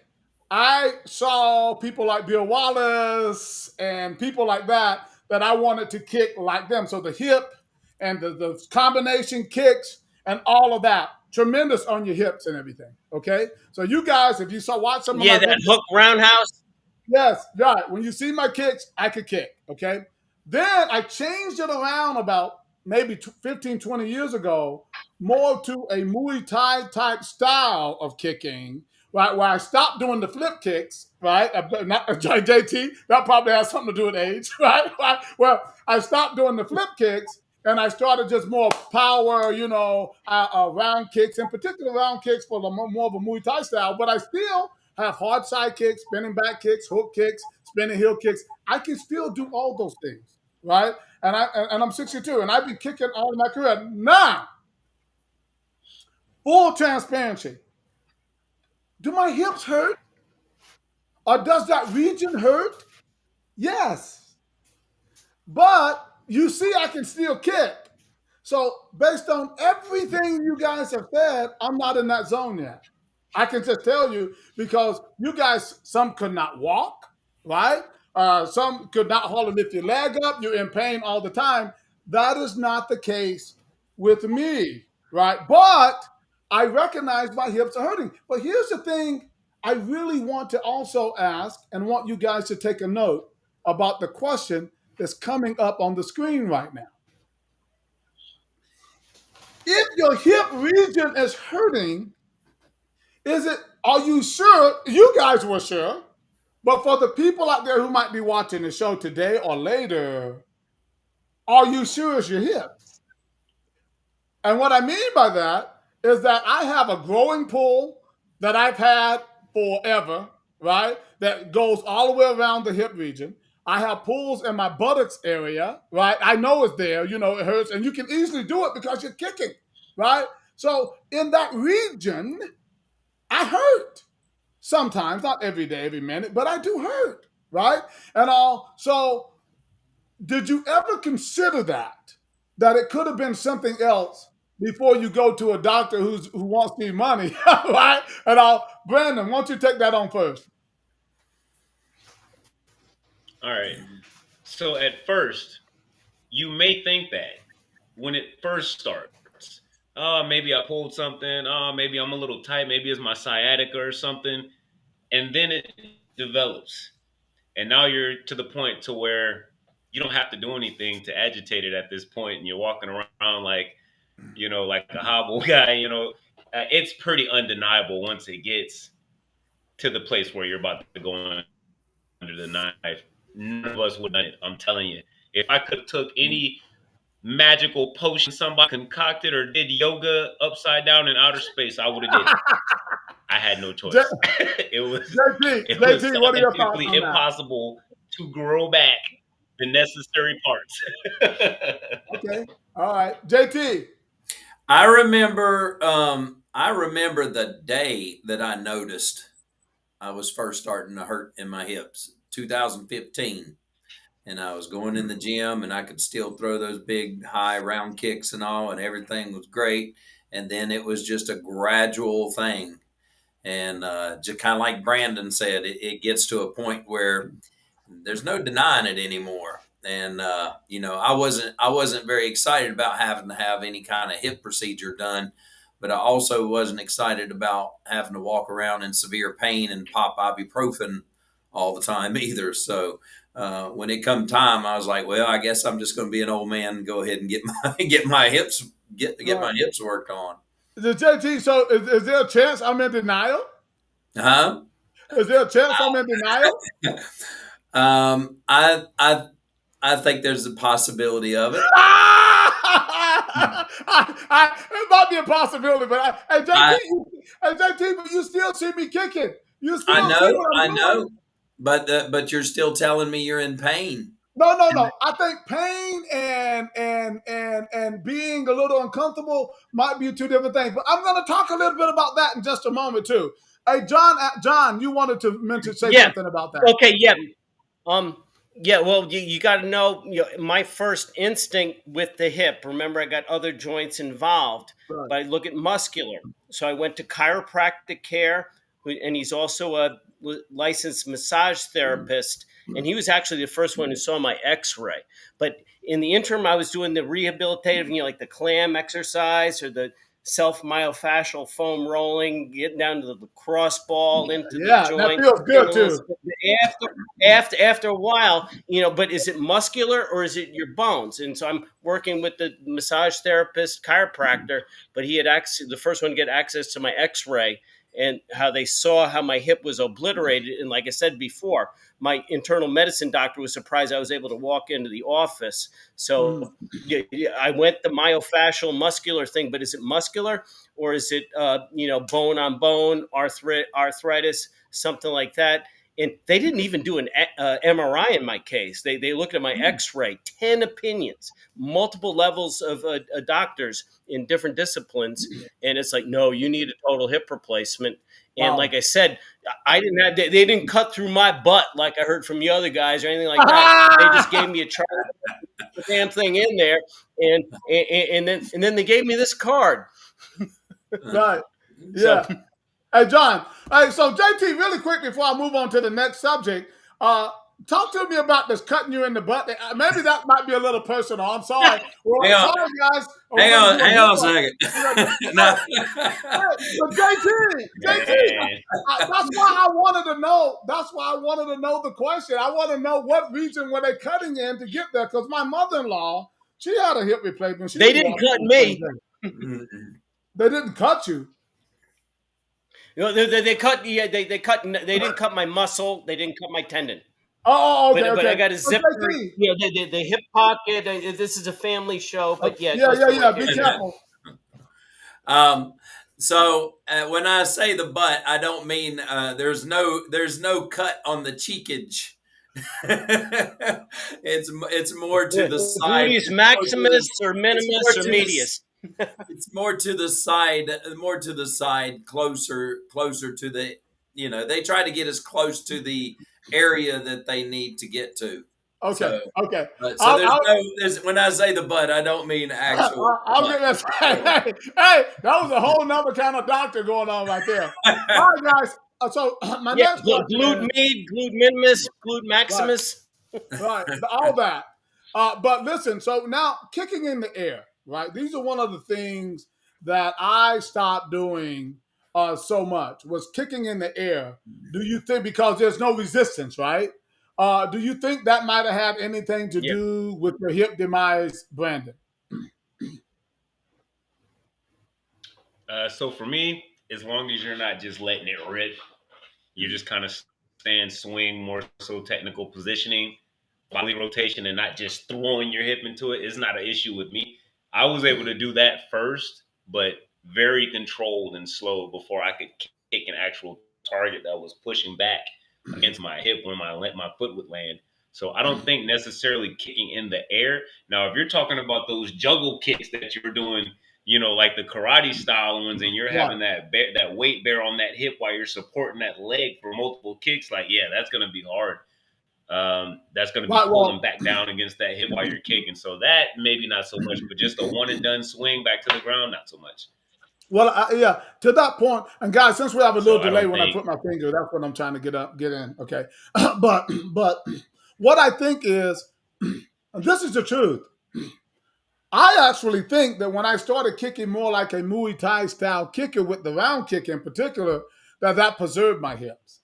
I saw people like Bill Wallace and people like that I wanted to kick like them. So the hip and the combination kicks and all of that, tremendous on your hips and everything. Okay, so you guys, if you watch some of Yeah, my that videos, hook roundhouse. yes, right. When you see my kicks, I could kick. Okay. Then I changed it around about maybe 15, 20 years ago, more to a Muay Thai type style of kicking, right? Where I stopped doing the flip kicks, right? Not JT, that probably has something to do with age, right? Well, I stopped doing the flip kicks and I started just more power, round kicks, in particular round kicks for the more of a Muay Thai style, but I still have hard side kicks, spinning back kicks, hook kicks, spinning heel kicks. I can still do all those things, right? And I'm 62, and I've been kicking all of my career. Now, full transparency. Do my hips hurt, or does that region hurt? Yes, but you see, I can still kick. So based on everything you guys have said, I'm not in that zone yet. I can just tell you because you guys, some could not walk, right? Some could not hardly lift your leg up. You're in pain all the time. That is not the case with me, right? But I recognize my hips are hurting. But here's the thing I really want to also ask and want you guys to take a note about the question that's coming up on the screen right now. If your hip region is hurting, are you sure? You guys were sure, but for the people out there who might be watching the show today or later, are you sure it's your hip? And what I mean by that is that I have a growing pull that I've had forever, right? That goes all the way around the hip region. I have pulls in my buttocks area, right? I know it's there, it hurts, and you can easily do it because you're kicking, right? So in that region, I hurt sometimes, not every day, every minute, but I do hurt, right? And all. So, did you ever consider that it could have been something else before you go to a doctor who wants the money, right? And all. Brandon, why don't you take that on first? All right. So at first, you may think that when it first starts, oh, maybe I pulled something. Oh, maybe I'm a little tight. Maybe it's my sciatica or something. And then it develops. And now you're to the point to where you don't have to do anything to agitate it at this point, and you're walking around like, like a hobble guy. It's pretty undeniable once it gets to the place where you're about to go under the knife. None of us would have done it. I'm telling you. If I could have took any magical potion somebody concocted or did yoga upside down in outer space, I would have did it. I had no choice. it was what are your thoughts scientifically on that? impossible to grow back the necessary parts. Okay, all right, JT. I remember the day that I noticed I was first starting to hurt in my hips, 2015. And I was going in the gym and I could still throw those big high round kicks and all, and everything was great. And then it was just a gradual thing. And just kind of like Brandon said, it gets to a point where there's no denying it anymore. And I wasn't very excited about having to have any kind of hip procedure done, but I also wasn't excited about having to walk around in severe pain and pop ibuprofen all the time either. So when it come time, I was like, well, I guess I'm just going to be an old man and go ahead and get my hips my hips worked on. JT, so is there a chance I'm in denial? Huh? Is there a chance I'm in denial? I think there's a possibility of it. It might be a possibility, but JT, but you still see me kicking. You still I know, but you're still telling me you're in pain. No. I think pain and being a little uncomfortable might be two different things. But I'm going to talk a little bit about that in just a moment too. Hey, John, you wanted to say something about that? Okay, yeah. Yeah, well, you got to know, my first instinct with the hip. Remember, I got other joints involved, Right. but I look at muscular. So I went to chiropractic care, and he's also a licensed massage therapist, and he was actually the first one who saw my X-ray. But in the interim, I was doing the rehabilitative, like the clam exercise or the self-myofascial foam rolling, getting down to the cross ball into the joint. That feels good too. After a while, but is it muscular or is it your bones? And so I'm working with the massage therapist, chiropractor, but he had the first one to get access to my X-ray and how they saw how my hip was obliterated. And like I said before, my internal medicine doctor was surprised I was able to walk into the office. So I went the myofascial muscular thing, but is it muscular or is it, bone on bone, arthritis, something like that? And they didn't even do an MRI in my case. They looked at my X-ray, 10 opinions, multiple levels of doctors in different disciplines. And it's like, no, you need a total hip replacement. And like I said, they didn't cut through my butt like I heard from the other guys or anything like that. They just gave me a chart, the damn thing in there. And then they gave me this card. Right. Yeah. Hey, John. Hey, so JT, really quick before I move on to the next subject, talk to me about this cutting you in the butt. Maybe that might be a little personal. I'm sorry. Well, sorry, guys. Hang on a second. No. But JT, that's why I wanted to know. That's why I wanted to know the question. I want to know what region were they cutting in to get there? Because my mother-in-law, she had a hip replacement. They didn't cut me. They didn't cut you. They cut. Yeah, they cut. They didn't cut my muscle. They didn't cut my tendon. Oh, okay. But I got a zipper. The hip pocket. This is a family show, but yeah. Be careful. So when I say the butt, I don't mean there's no cut on the cheekage. It's more to the side. Gluteus maximus or minimus or medius. It's more to the side, closer to the, they try to get as close to the area that they need to get to. Okay. So when I say the butt, I don't mean actual. Hey, that was a whole nother kind of doctor going on right there. All right, guys. So my next question. Glute med, glute minimus, glute maximus. Right, all that. But listen, so now kicking in the air, right? These are one of the things that I stopped doing so much was kicking in the air. Do you think because there's no resistance, right? Do you think that might have had anything to Yeah. do with your hip demise, Brandon? So for me, as long as you're not just letting it rip, you're just kind of stand, swing, more so technical positioning, body rotation, and not just throwing your hip into it is not an issue with me. I was able to do that first, but very controlled and slow before I could kick an actual target that was pushing back against my hip when my foot would land. So I don't think necessarily kicking in the air. Now, if you're talking about those juggle kicks that you're doing, like the karate style ones, and you're Right, having that weight bear on that hip while you're supporting that leg for multiple kicks, like yeah, that's gonna be hard. That's going to be right. pulling Well, back down against that hip while you're kicking. So that maybe not so much, but just a one and done swing back to the ground, not so much. yeah. To that point, and guys, since we have a little So I delay don't when I think put my finger, that's what I'm trying to get in. Okay, but what I think is, this is the truth. I actually think that when I started kicking more like a Muay Thai style kicker with the round kick in particular, that preserved my hips.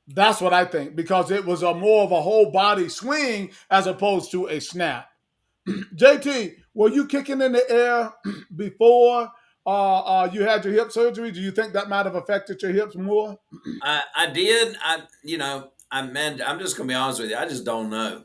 That's what I think because it was a more of a whole body swing as opposed to a snap. JT, were you kicking in the air before you had your hip surgery? Do you think that might have affected your hips more? I did. I'm just gonna be honest with you. I just don't know.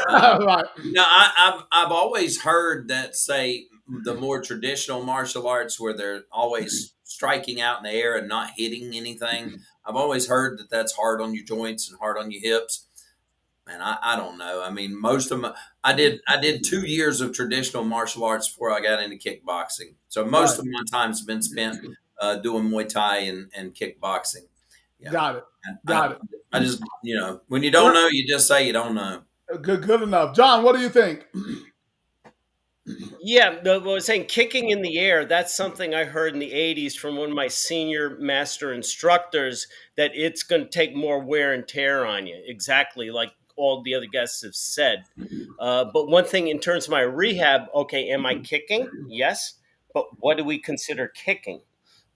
Right, I've always heard that say the more traditional martial arts where they're always striking out in the air and not hitting anything. I've always heard that that's hard on your joints and hard on your hips. And I don't know. I mean, most of my I did 2 years of traditional martial arts before I got into kickboxing. So most right. of my time's been spent doing Muay Thai and kickboxing. Yeah, Got it. and Got it. I just when you don't know, you just say you don't know. Good enough. John, what do you think? Yeah, I was saying kicking in the air, that's something I heard in the 80s from one of my senior master instructors that it's going to take more wear and tear on you, exactly like all the other guests have said. But one thing in terms of my rehab, okay, am I kicking? Yes. But what do we consider kicking?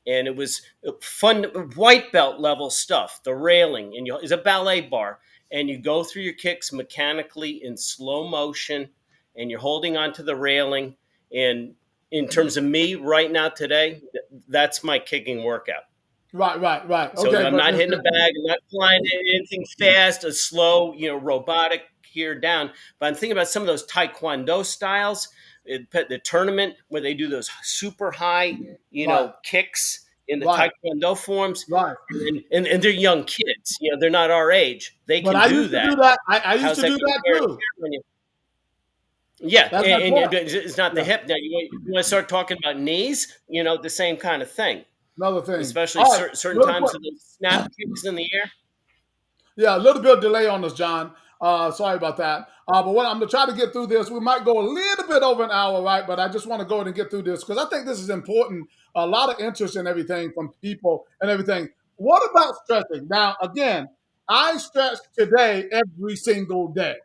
And it was fun, white belt level stuff, the railing, and is a ballet bar. And you go through your kicks mechanically in slow motion, and you're holding onto the railing. And in terms of me right now today, that's my kicking workout. Right. So Okay, I'm but not hitting a bag, I'm not flying anything fast, a slow, robotic here down. But I'm thinking about some of those Taekwondo styles, the tournament where they do those super high, right, kicks in the right, Taekwondo forms. right. And they're young kids, they're not our age. They But can I do used to do that. that. I used How's to that do going to that wear and too. tear on you? Yeah, That's my and point. it's not the Yeah. hip. Now, you want to start talking about knees, the same kind of thing, Another thing. especially All right, certain real times quick. of those snap kicks in the air. Yeah, a little bit of delay on us, John. Sorry about that. But what I'm gonna try to get through this. We might go a little bit over an hour, right? But I just want to go ahead and get through this because I think this is important. A lot of interest in everything from people and everything. What about stretching? Now, again, I stretch today every single day.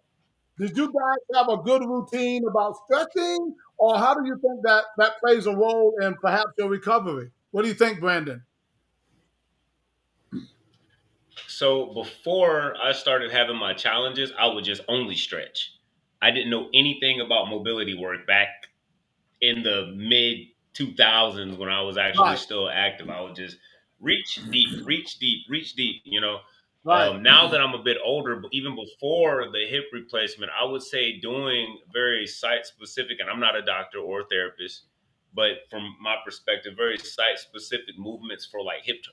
Did you guys have a good routine about stretching, or how do you think that plays a role in perhaps your recovery? What do you think, Brandon? so. Before I started having my challenges, I would just only stretch. I didn't know anything about mobility work back in the mid 2000s when I was actually Right, still active. I would just reach deep, reach deep, reach deep. right, Now that I'm a bit older, but even before the hip replacement, I would say doing very site specific, and I'm not a doctor or a therapist, but from my perspective, very site specific movements for like hip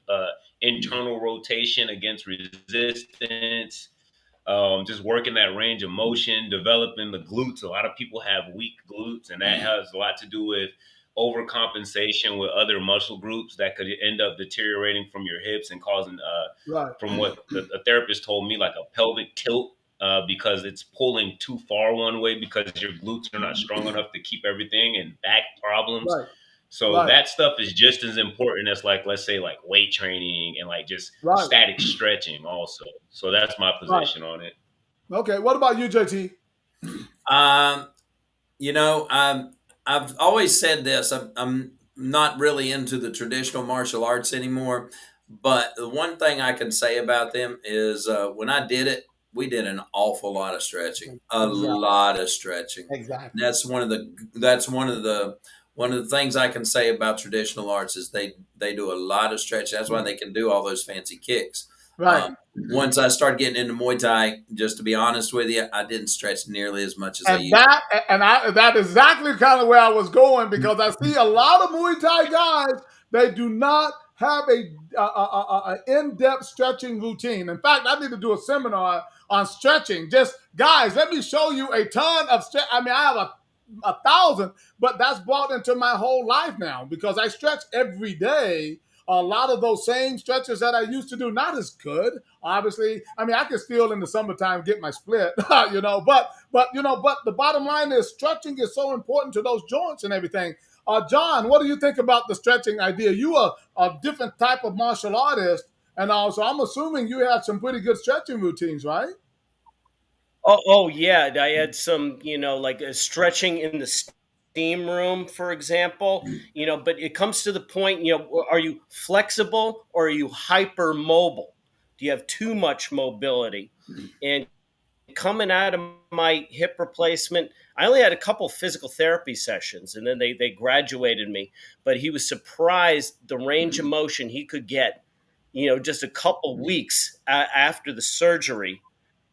internal rotation against resistance, just working that range of motion, developing the glutes. A lot of people have weak glutes, and that has a lot to do with overcompensation with other muscle groups that could end up deteriorating from your hips and causing, right, from what a therapist told me, like a pelvic tilt. Because it's pulling too far one way because your glutes are not strong enough to keep everything and back problems. right, So right, that stuff is just as important as like let's say like weight training and like just right. static stretching also. So that's my Right. position on it. Okay. What about you, JT? Um, you know, I've always said this. I'm not really into the traditional martial arts anymore, but the one thing I can say about them is when I did it, we did an awful lot of stretching, a Exactly. lot of stretching. Exactly. That's one of the things I can say about traditional arts is they do a lot of stretching. That's why they can do all those fancy kicks. Right. Once I started getting into Muay Thai, just to be honest with you, I didn't stretch nearly as much as I And used to. that and I that is exactly kind of where I was going because I see a lot of Muay Thai guys. They do not have a in-depth stretching routine. In fact, I need to do a seminar on stretching. Just guys, let me show you a ton of stretch. I mean, I have a thousand, but that's brought into my whole life now because I stretch every day. A lot of those same stretches that I used to do, not as good, obviously. I mean, I can still in the summertime get my split, but the bottom line is stretching is so important to those joints and everything. John, what do you think about the stretching idea? You are a different type of martial artist, and also I'm assuming you have some pretty good stretching routines, right? Oh yeah, I had some, like stretching in the steam room, for example. But it comes to the point, are you flexible or are you hyper mobile? Do you have too much mobility? And coming out of my hip replacement, I only had a couple physical therapy sessions, and then they graduated me. But he was surprised the range of motion he could get, just a couple weeks after the surgery.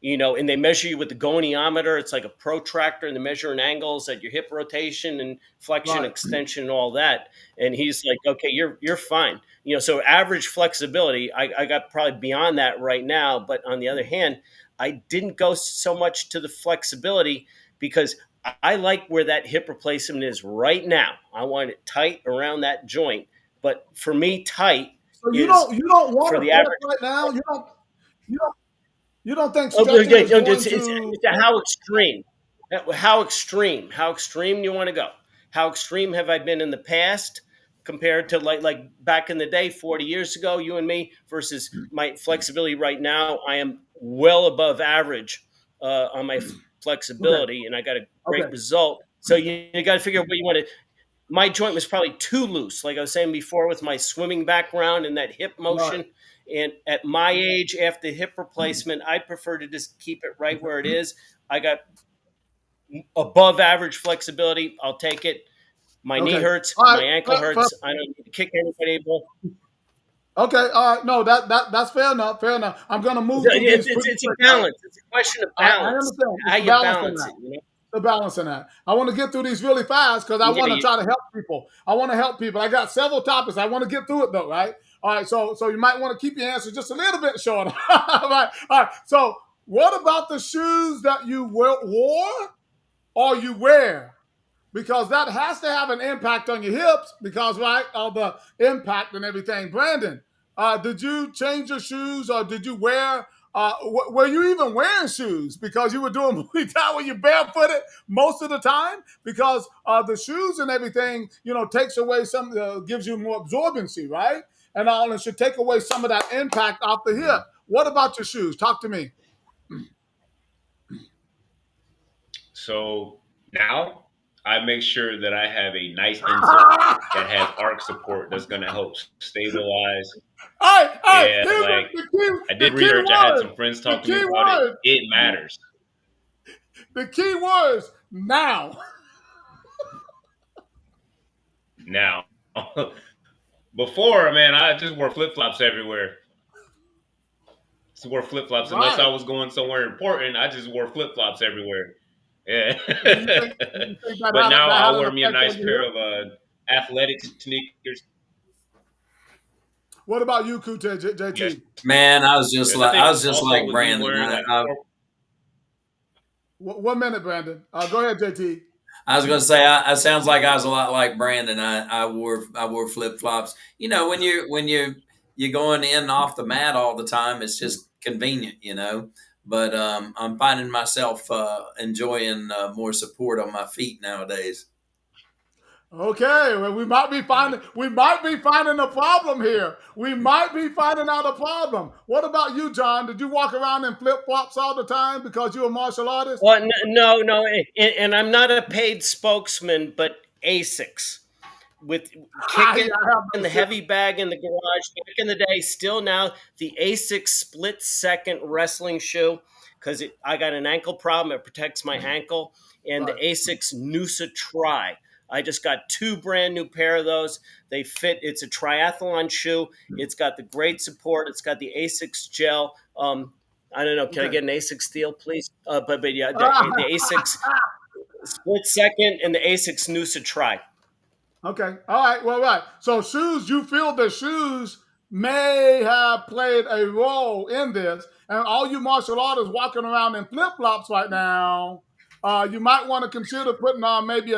And they measure you with the goniometer. It's like a protractor, and they measure in angles at your hip rotation and flexion, Right. extension, and all that. And he's like, "Okay, you're fine." So average flexibility, I got probably beyond that right now. But on the other hand, I didn't go so much to the flexibility because I like where that hip replacement is right now. I want it tight around that joint. But for me, tight So you is don't want for to the stretch average. right now. You don't you don't think Oh, stretching is going it's to a how extreme. How extreme? How extreme do you want to go? How extreme have I been in the past compared to like back in the day, 40 years ago, you and me versus my flexibility right now? I am well above average on my okay? flexibility, and I got a great Okay. result. So you got to figure out what you want to. My joint was probably too loose, like I was saying before, with my swimming background and that hip Right. motion. And at my age, after hip replacement, I prefer to just keep it right where it is. I got above average flexibility. I'll take it. My knee Okay. hurts. All My right. ankle hurts. I don't need to kick anybody. Okay. All right. No, that's fair enough. Fair enough. I'm gonna move through these pretty It's a quick. balance. It's a question of I balance. understand. It's How the you balance in balance that. it. The balance in that. I want to get through these really fast because I Yeah, want to try to help people. I want to help people. I got several topics. I want to get through it though, right? All right. So you might want to keep your answers just a little bit shorter. All right. All right. So what about the shoes that you wore or you wear? Because that has to have an impact on your hips because right of the impact and everything. Brandon, did you change your shoes or did you wear? Were you even wearing shoes because you were doing Muay Thai? Were you barefooted most of the time? Because the shoes and everything, takes away some, gives you more absorbency, right? And all, and should take away some of that impact off the hip. What about your shoes? Talk to me. So now I make sure that I have a nice insole that has arc support that's going to help stabilize. All right. Yeah, Here's like I the did key research. I had word. some friends The talk to me key about it. word. It matters. The key words now. Now, before, man, I just wore flip flops everywhere. Just wore flip flops unless I Right. was going somewhere important. I just wore flip flops everywhere. Yeah, Do you think that but now that had I'll an wear me a effect nice on your pair hip? of athletic sneakers. What about you, Kute, Yes, JT? Man, I was just yes. I like I think was just also like with me Brandon. wearing like 1 minute, Brandon. Go ahead, JT. I was going to say I sounds like I was a lot like Brandon. I wore flip flops. You're going in and off the mat all the time. It's just convenient. But I'm finding myself enjoying more support on my feet nowadays. Okay, well, we might be finding a problem here. We might be finding out a problem. What about you, John? Did you walk around in flip flops all the time because you're a martial artist? Well, no, and I'm not a paid spokesman, but Asics with I kicking have the those too. heavy bag in the garage back in the day. Still now, the Asics split second wrestling shoe because I got an ankle problem. It protects my ankle, and the Right. Asics Noosa Tri. I just got two brand new pair of those. They fit. It's a triathlon shoe. It's got the great support. It's got the Asics gel. I don't know. Can I Okay. get an Asics deal, please? But yeah, the Asics split second and the Asics Noosa Tri. Okay. All right. Well, right. So shoes, you feel the shoes may have played a role in this. And all you martial artists walking around in flip flops right now, you might want to consider putting on maybe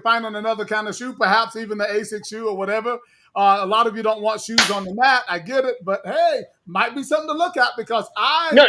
finding another kind of shoe, perhaps even the ASIC shoe or whatever. A lot of you don't want shoes on the mat. I get it, but hey, might be something to look at because No.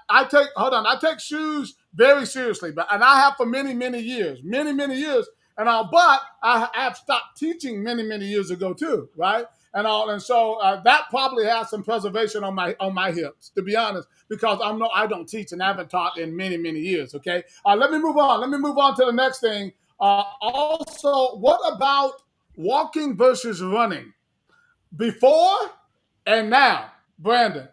I take hold on. I take shoes very seriously, and I have for many years, many years. But I have stopped teaching many years ago too, right? And so that probably has some preservation on my hips, to be honest, because I don't teach and haven't taught in many years. Okay, let me move on. Let me move on to the next thing. Also, what about walking versus running? Before and now, Brandon.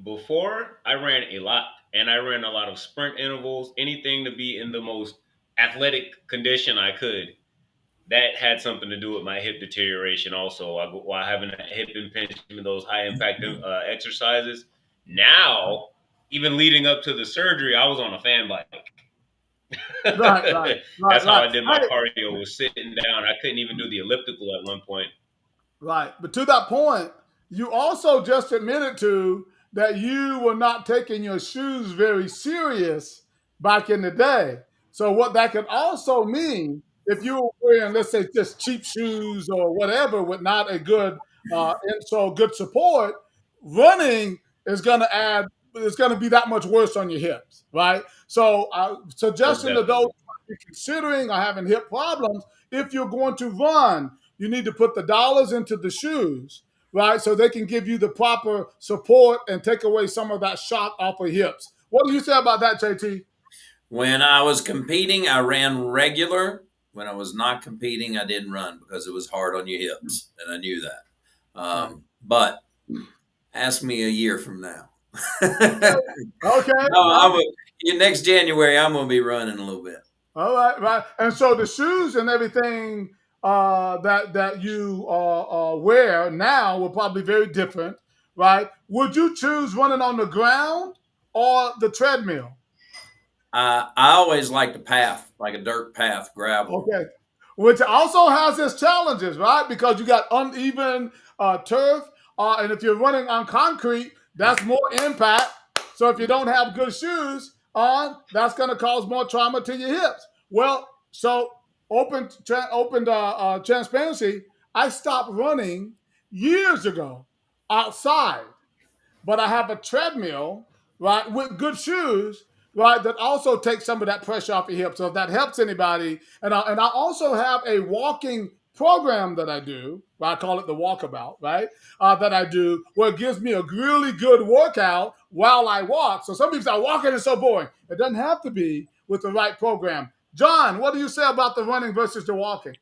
Before, I ran a lot, and I ran a lot of sprint intervals, anything to be in the most athletic condition I could. That had something to do with my hip deterioration also, while having a hip impingement, those high impact exercises. Now, even leading up to the surgery, I was on a fan bike. That's how I did my cardio, was sitting down. I couldn't even do the elliptical at one point. Right. But to that point, you also just admitted to that you were not taking your shoes very serious back in the day. So what that could also mean, if you were wearing, let's say, just cheap shoes or whatever with not a good support, running is going to add, it's going to be that much worse on your hips, right? So Most suggestion to those definitely. who are considering or having hip problems, if you're going to run, you need to put the dollars into the shoes, right? So they can give you the proper support and take away some of that shock off of hips. What do you say about that, JT? When I was competing, I ran regular. When I was not competing, I didn't run because it was hard on your hips, and I knew that. Right. But ask me a year from now. Okay. No, next January, I'm going to be running a little bit. All right, right. And so the shoes and everything that you wear now will probably be very different, right? Would you choose running on the ground or the treadmill? I always like the path, like a dirt path, gravel. Okay. Which also has its challenges, right? Because you got uneven turf, and if you're running on concrete, that's more impact. So if you don't have good shoes on, that's going to cause more trauma to your hips. Well, so open transparency. I stopped running years ago outside, but I have a treadmill, right, with good shoes, right, that also takes some of that pressure off your hip. So if that helps anybody, and I also have a walking program that I do, right, I call it the walkabout, right, that I do, where it gives me a really good workout while I walk. So some people say, walking is so boring. It doesn't have to be with the right program. John, what do you say about the running versus the walking?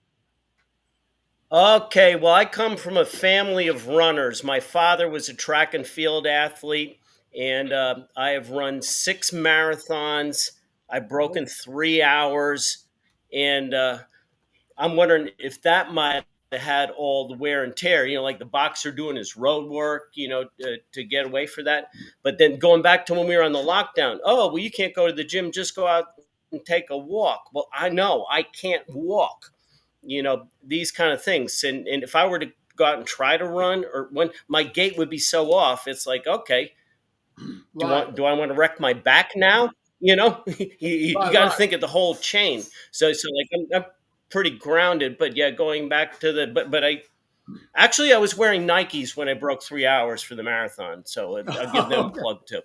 Okay, well, I come from a family of runners. My father was a track and field athlete, and I have run 6 marathons. I've broken 3 hours, and I'm wondering if that might have had all the wear and tear, like the boxer doing his road work, to get away for that. But then going back to when we were on the lockdown, oh, well, you can't go to the gym, just go out and take a walk. Well, I know I can't walk, these kind of things. And if I were to go out and try to run, or when my gait would be so off, it's like, okay, Right. do I want to wreck my back now? You got to Right. think of the whole chain. So like I'm pretty grounded, but yeah, going back to but I was wearing Nikes when I broke 3 hours for the marathon. So I'll give them a Okay. plug too.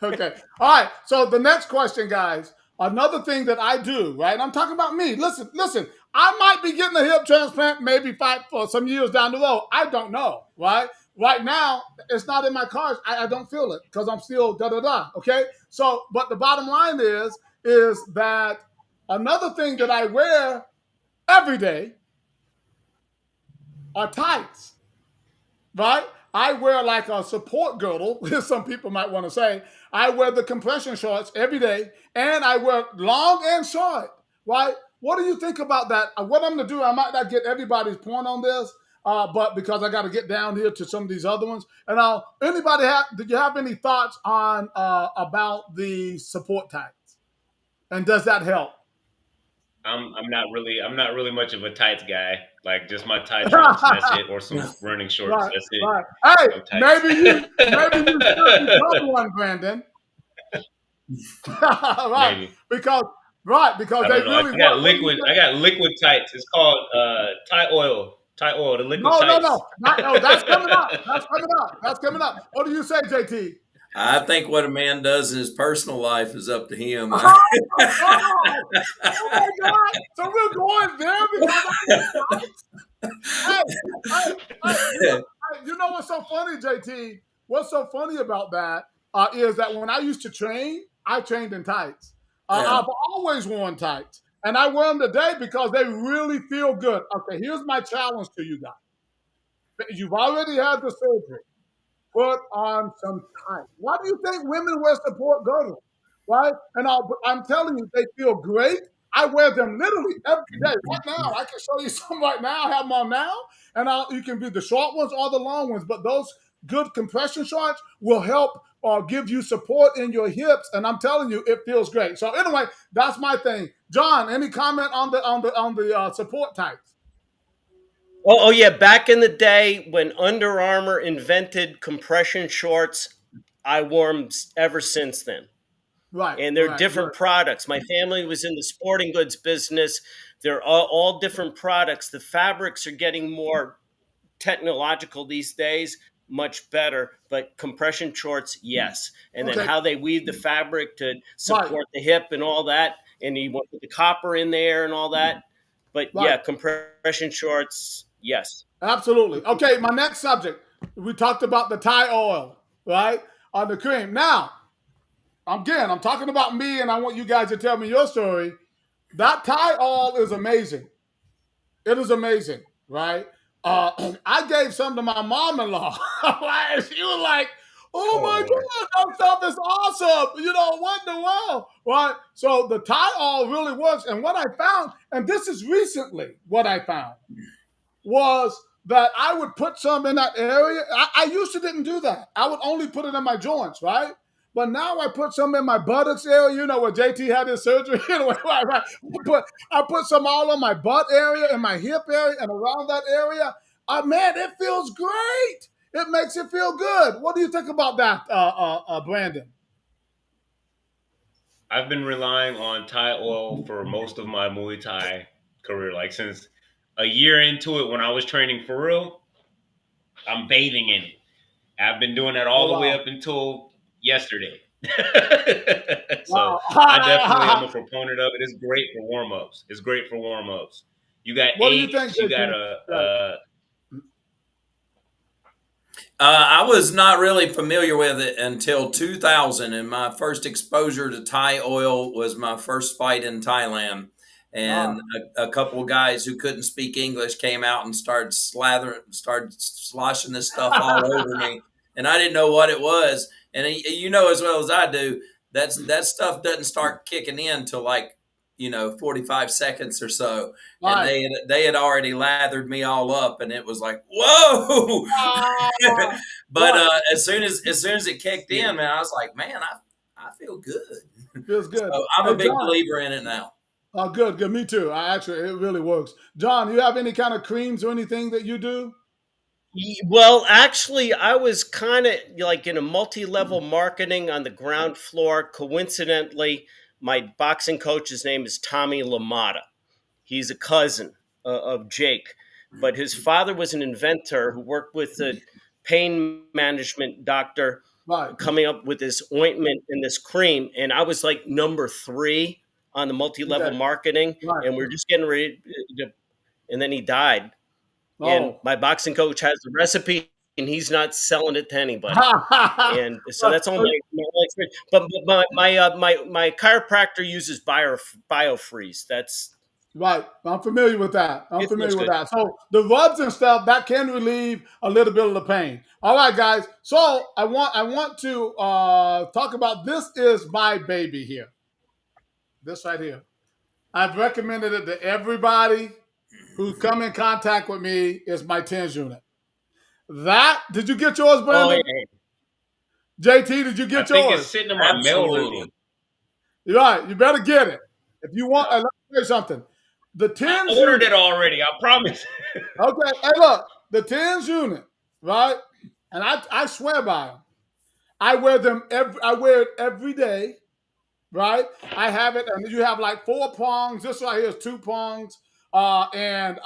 Okay. All right. So the next question, guys. Another thing that I do, right? I'm talking about me. Listen. I might be getting a hip transplant maybe for some years down the road. I don't know, right? Right now, it's not in my cards. I don't feel it because I'm still da da da. Okay, so but the bottom line is that another thing that I wear every day are tights, right? I wear like a support girdle, some people might want to say. I wear the compression shorts every day, and I wear long and short, right? What do you think about that? What I'm going to do, I might not get everybody's point on this, but because I got to get down here to some of these other ones. And did you have any thoughts on about the support tights? And does that help? I'm not really much of a tights guy. Like just my tie trunks and that's it, or some running shorts. Right, That's it. right. Hey, No tights. maybe you should become one, Brandon. Right, Maybe. because I they don't know. really I got work. liquid. I got liquid tights. It's called tie oil. Tie oil. The liquid tights. No, that's coming up. That's coming up. What do you say, JT? I think what a man does in his personal life is up to him. Oh my God! Oh my God! So we're going there because hey, you know what's so funny, JT? What's so funny about that is that when I used to train, I trained in tights. Yeah. I've always worn tights, and I wear them today because they really feel good. Okay, here's my challenge to you guys. You've already had the surgery. Put on some tights. Why do you think women wear support girdles? Right? And I'm telling you, they feel great. I wear them literally every day. Right now, I can show you some right now. I have them on now, and you can be the short ones or the long ones. But those good compression shorts will help or give you support in your hips, and I'm telling you, it feels great. So anyway, that's my thing. John, any comment on the support tights? Oh yeah, back in the day when Under Armour invented compression shorts, I wore them ever since then. Right, And they're right, different right. products. My family was in the sporting goods business. They're all different products. The fabrics are getting more technological these days, much better. But compression shorts, yes. And then Okay, how they weave the fabric to right, support the hip and all that. And you want to put the copper in there and all that. But right. yeah, compression shorts, yes. Absolutely. Okay, my next subject. We talked about the Thai oil, right? On the cream. Now, again, I'm talking about me, and I want you guys to tell me your story. That Thai oil is amazing. It is amazing, right? I gave some to my mom-in-law. Right? She was like, "Oh Oh my Lord. God, that stuff is awesome!" What in the world, right? So the Thai oil really works. And what I found, and this is recently what I found, was that I would put some in that area. I used to didn't do that. I would only put it in my joints, right? But now I put some in my buttocks area, where JT had his surgery. Right. I put some all on my butt area and my hip area and around that area. Man, it feels great. It makes it feel good. What do you think about that, Brandon? I've been relying on Thai oil for most of my Muay Thai career. Like since a year into it, when I was training for real, I'm bathing in it. I've been doing that Oh all the way wow, up until yesterday. So I definitely am wow. a proponent of it. It's great for warm ups. It's great for warm ups. You got What do you think, aches. You got JT? Right. I was not really familiar with it until 2000, and my first exposure to Thai oil was my first fight in Thailand. Ah, And a couple of guys who couldn't speak English came out and started sloshing this stuff all over me, and I didn't know what it was. And you know as well as I do, that stuff doesn't start kicking in till like 45 seconds or so, and right. they had already lathered me all up, and it was like, whoa. Ah, But right. as soon as it kicked Yeah. in, man, I was like, man, I feel good. Feels good. So I'm a Hey, big John. believer in it now. Oh, good, good. Me too. It really works. John, you have any kind of creams or anything that you do? Well, actually, I was kind of like in a multi-level marketing on the ground floor. Coincidentally, my boxing coach's name is Tommy Lamata. He's a cousin of Jake, but his father was an inventor who worked with a pain management doctor Right. coming up with this ointment and this cream. And I was like number three. on the multi-level Okay. marketing, Right. and we're just getting ready to, and then he died. And Oh. my boxing coach has the recipe, and he's not selling it to anybody. Right. And so that's all my experience. But my chiropractor uses biofreeze. That's Right. I'm familiar with that. I'm it feels familiar with good. that. So the rubs and stuff that can relieve a little bit of the pain. All right, guys. So I want to talk about this is my baby here. This right here. I've recommended it to everybody who's come in contact with me. Is my TENS unit. That did you get yours, Oh Brandon? yeah, JT, did you I get think it's yours? sitting in my Absolutely. mailroom. You're right. You better get it. If you want, let me tell you something. The I TENS ordered unit. it already. I promise. Okay. Hey, look, the TENS unit, right? And I swear by them. I wear them I wear it every day, right? I have it, and you have like 4 prongs. This right here is 2 prongs, and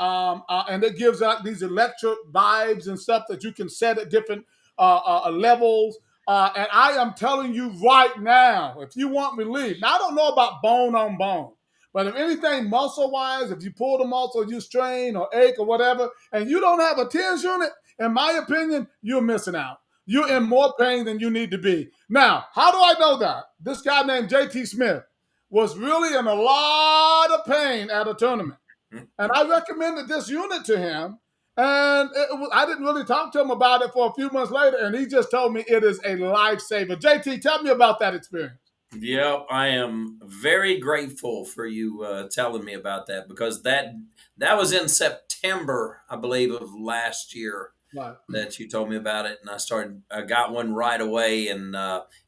it gives out these electric vibes and stuff that you can set at different levels. And I am telling you right now, if you want relief, now I don't know about bone on bone, but if anything muscle wise, if you pull the muscle, you strain or ache or whatever, and you don't have a TENS unit, in my opinion, you're missing out. You're in more pain than you need to be. Now, how do I know that? This guy named JT Smith was really in a lot of pain at a tournament. And I recommended this unit to him. And I didn't really talk to him about it for a few months later. And he just told me it is a lifesaver. JT, tell me about that experience. Yep, I am very grateful for you telling me about that, because that was in September, I believe, of last year Right. that you told me about it, and I got one right away, and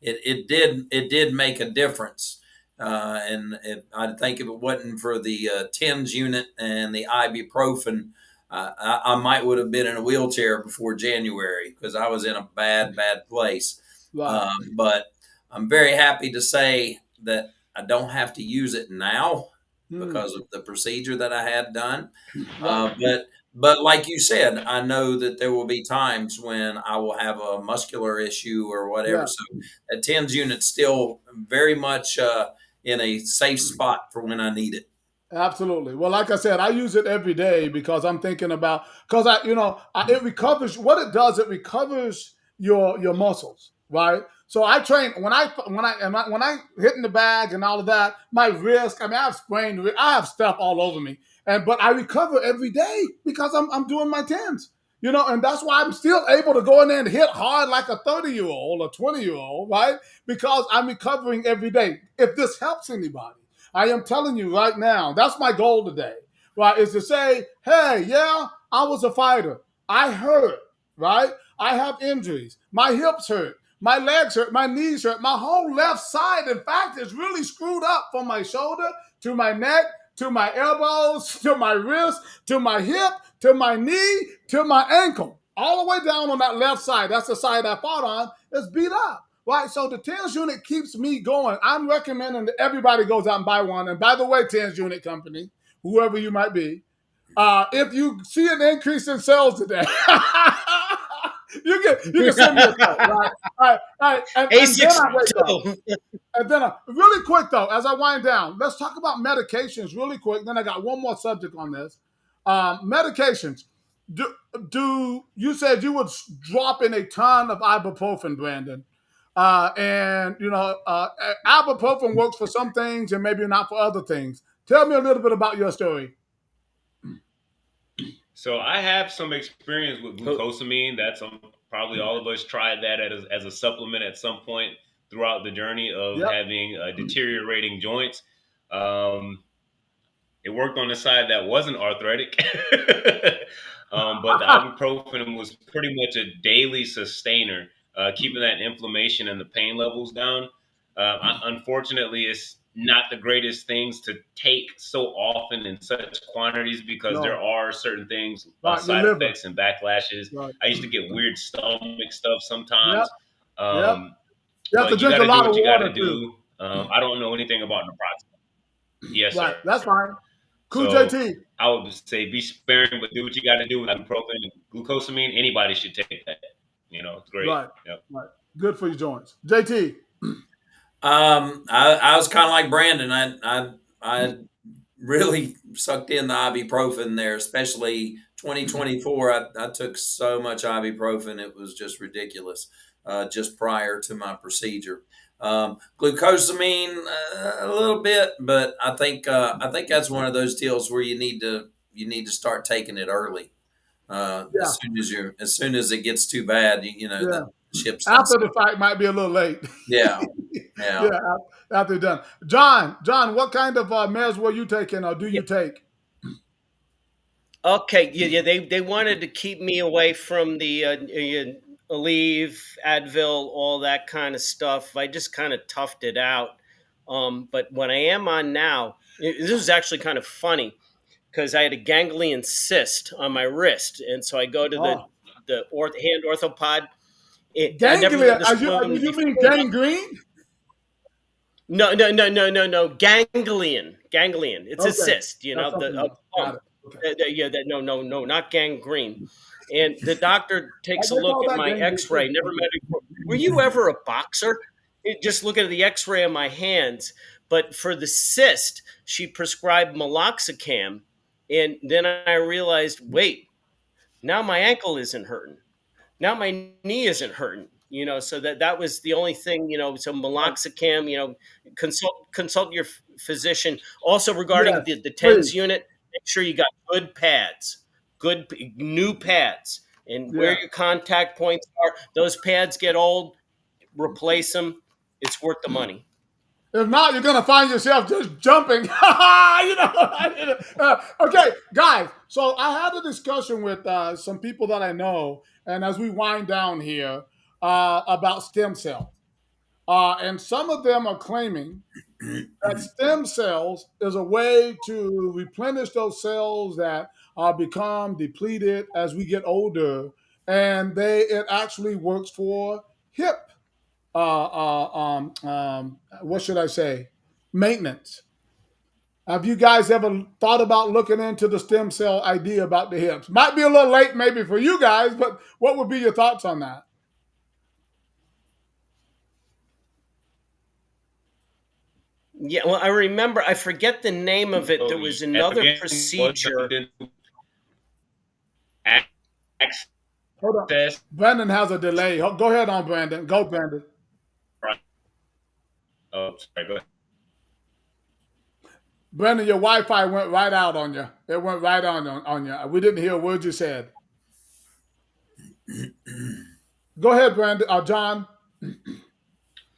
it did make a difference. I think if it wasn't for the TENS unit and the ibuprofen, I might would have been in a wheelchair before January, because I was in a bad place. Right. But I'm very happy to say that I don't have to use it now Hmm. because of the procedure that I had done. Right. But like you said, I know that there will be times when I will have a muscular issue or whatever. Yeah. So a TENS unit's still very much in a safe spot for when I need it. Absolutely. Well, like I said, I use it every day because I'm thinking about because it recovers what it does. It recovers your muscles, right? So I train when I hit in the bag and all of that. My wrist, I mean, I have sprained, I have stuff all over me, but I recover every day because I'm doing my tens. And that's why I'm still able to go in there and hit hard like a 30-year-old or 20-year-old, right? Because I'm recovering every day. If this helps anybody. I am telling you right now, that's my goal today, right? Is to say, hey, yeah, I was a fighter. I hurt, right? I have injuries. My hips hurt. My legs hurt. My knees hurt. My whole left side, in fact, is really screwed up from my shoulder to my neck to my elbows to my wrist to my hip to my knee to my ankle. All the way down on that left side. That's the side I fought on. It's beat up. Right, so the TENS unit keeps me going. I'm recommending that everybody goes out and buy one. And by the way, TENS unit company, whoever you might be, if you see an increase in sales today, you can send me a quote, right? All right. And then I wake up. A62. And then really quick though, as I wind down, let's talk about medications really quick. Then I got one more subject on this. Medications. Do you said you would drop in a ton of ibuprofen, Brandon? And ibuprofen works for some things and maybe not for other things. Tell me a little bit about your story. So I have some experience with glucosamine. That's probably all of us tried that as a supplement at some point throughout the journey of Yep. having deteriorating joints. Um, it worked on the side that wasn't arthritic, but the ibuprofen was pretty much a daily sustainer, keeping that inflammation and the pain levels down. Unfortunately, it's not the greatest things to take so often in such quantities because there No. are certain things, Right, your side liver. effects and backlashes. Right. I used to get weird stomach stuff Yep. sometimes. Yep. You have to But you drink got a to do lot of what you got water to too. do. I don't know anything about naproxen. Yes, Right. sir. That's fine. Cool, So JT. I would say be sparing, but do what you got to do with ibuprofen and glucosamine. Anybody should take that. It's great. Right. Yep. Right. Good for your joints. JT. I was kind of like Brandon. I really sucked in the ibuprofen there, especially 2024. I took so much ibuprofen, it was just ridiculous. Just prior to my procedure, glucosamine a little bit, but I think that's one of those deals where you need to start taking it early. Yeah, As soon as it gets too bad, yeah. the ship's done. After the fact might be a little late. Yeah, yeah. Yeah, after done. John, what kind of meds were you taking or do Yeah. you take? Okay. Yeah. They wanted to keep me away from the Aleve, Advil, all that kind of stuff. I just kind of toughed it out. But what I am on now, this is actually kind of funny because I had a ganglion cyst on my wrist, and so I go to Oh, the hand orthopod. I never ganglia. knew this Do woman you mean before. gangrene? No. Ganglion. It's a Okay, cyst. You that's know, something a else. Got bump. it. Okay. Yeah. No. Not gangrene. And the doctor takes a They look call at that my gangrene X-ray. too. Never met it before. Were you ever a boxer? Just looking at the X-ray of my hands. But for the cyst, she prescribed meloxicam, and then I realized, wait, now my ankle isn't hurting. Now my knee isn't hurting. So that was the only thing. So Right. meloxicam. Consult your physician. Also regarding Yes, the please. TENS unit, make sure you got good pads, good new pads, and where Yeah. your contact points are. Those pads get old, replace them. It's worth the money. If not, you're gonna find yourself just jumping. Okay, guys. So I had a discussion with some people that I know, and as we wind down here, about stem cells, and some of them are claiming that stem cells is a way to replenish those cells that become depleted as we get older, and it actually works for hip what should I say, maintenance. Have you guys ever thought about looking into the stem cell idea about the hips? Might be a little late maybe for you guys, but what would be your thoughts on that? Yeah, well, I remember. I forget the name of it. So There was another again, was procedure. Hold on. access. Brandon has a delay. Go ahead on, Brandon. Go, Brandon. Oh, sorry. Go ahead. Brandon, your Wi-Fi went right out on you. It went right on you. We didn't hear a word you said. Go ahead, Brandon. John.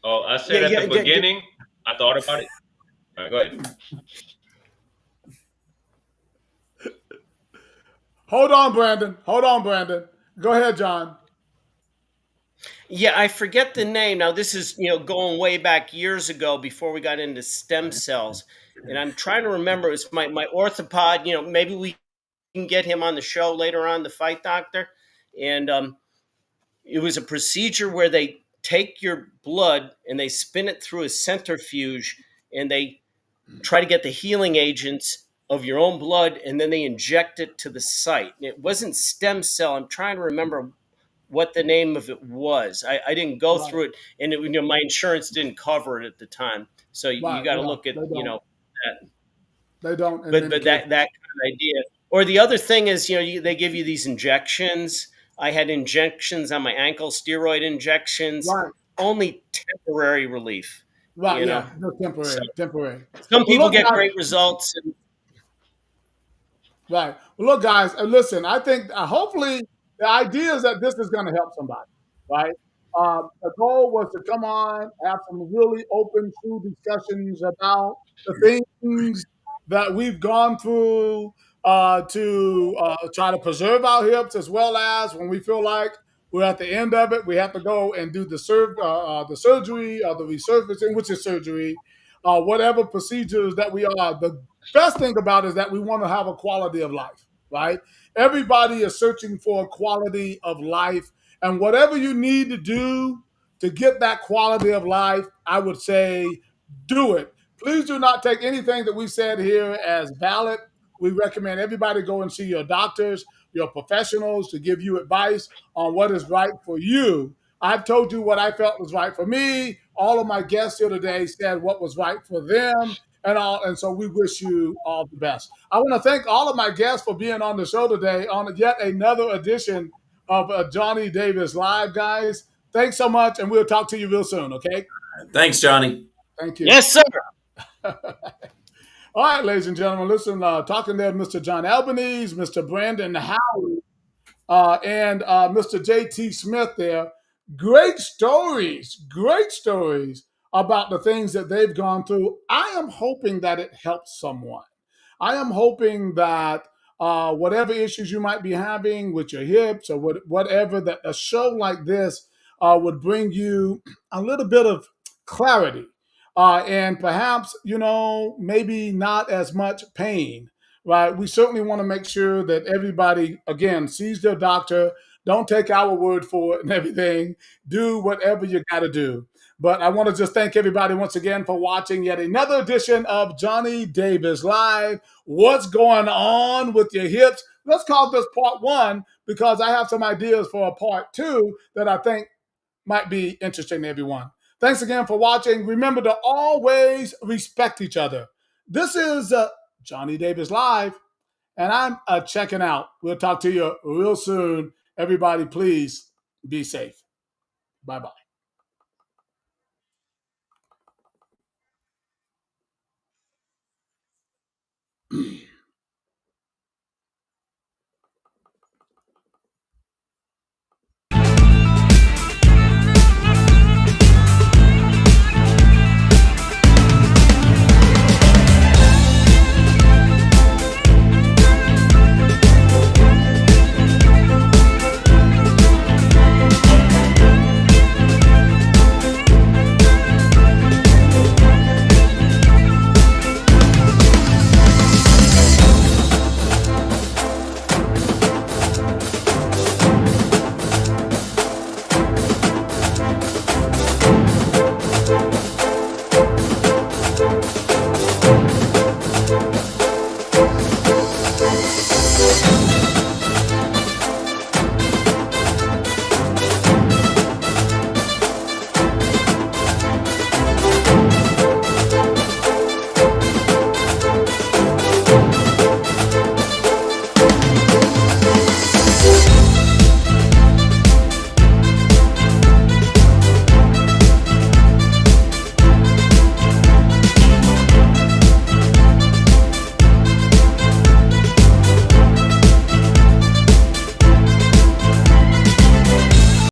Oh, I Yeah, said at the yeah. beginning, I thought about it. All right, go ahead. Hold on, Brandon. Hold on, Brandon. Go ahead, John. Yeah, I forget the name. Now this is, going way back years ago before we got into stem cells. And I'm trying to remember, it was my orthopod, maybe we can get him on the show later on, the fight doctor. And it was a procedure where they take your blood and they spin it through a centrifuge, and they try to get the healing agents of your own blood, and then they inject it to the site. It wasn't stem cell. I'm trying to remember what the name of it was. I didn't go Right, through it, and my insurance didn't cover it at the time. So you right. got to Yeah, look at, they don't. that. They don't in But many that cases. kind of idea. Or the other thing is, they give you these injections. I had injections on my ankle, steroid injections, Right, only temporary relief. right. You know, Yeah, just so temporary, temporary. some Well, people look, get guys. great results. And Right. Well, look, guys, listen, I think hopefully the idea is that this is going to help somebody, right? The goal was to come on, have some really open, true discussions about the things that we've gone through to try to preserve our hips, as well as when we feel like we're at the end of it, we have to go and do the surgery or the resurfacing, which is surgery, whatever procedures that we are. The best thing about it is that we want to have a quality of life, right? Everybody is searching for a quality of life. And whatever you need to do to get that quality of life, I would say do it. Please do not take anything that we said here as valid. We recommend everybody go and see your doctors, your professionals to give you advice on what is right for you. I've told you what I felt was right for me. All of my guests here today said what was right for them. and so we wish you all the best. I want to thank all of my guests for being on the show today on yet another edition of Johnny Davis Live, guys. Thanks so much, and we'll talk to you real soon. Okay? Thanks, Johnny. Thank you. Yes, sir. All right, ladies and gentlemen, listen, talking there, Mr. John Albanese, Mr. Brandon Howard, and Mr. J.T. Smith there. Great stories about the things that they've gone through. I am hoping that it helps someone. I am hoping that whatever issues you might be having with your hips or whatever, that a show like this would bring you a little bit of clarity. And perhaps, maybe not as much pain, right? We certainly want to make sure that everybody, again, sees their doctor. Don't take our word for it and everything. Do whatever you got to do. But I want to just thank everybody once again for watching yet another edition of Johnny Davis Live. What's going on with your hips? Let's call this part one, because I have some ideas for a part two that I think might be interesting to everyone. Thanks again for watching. Remember to always respect each other. This is Johnny Davis Live, and I'm checking out. We'll talk to you real soon. Everybody, please be safe. Bye-bye.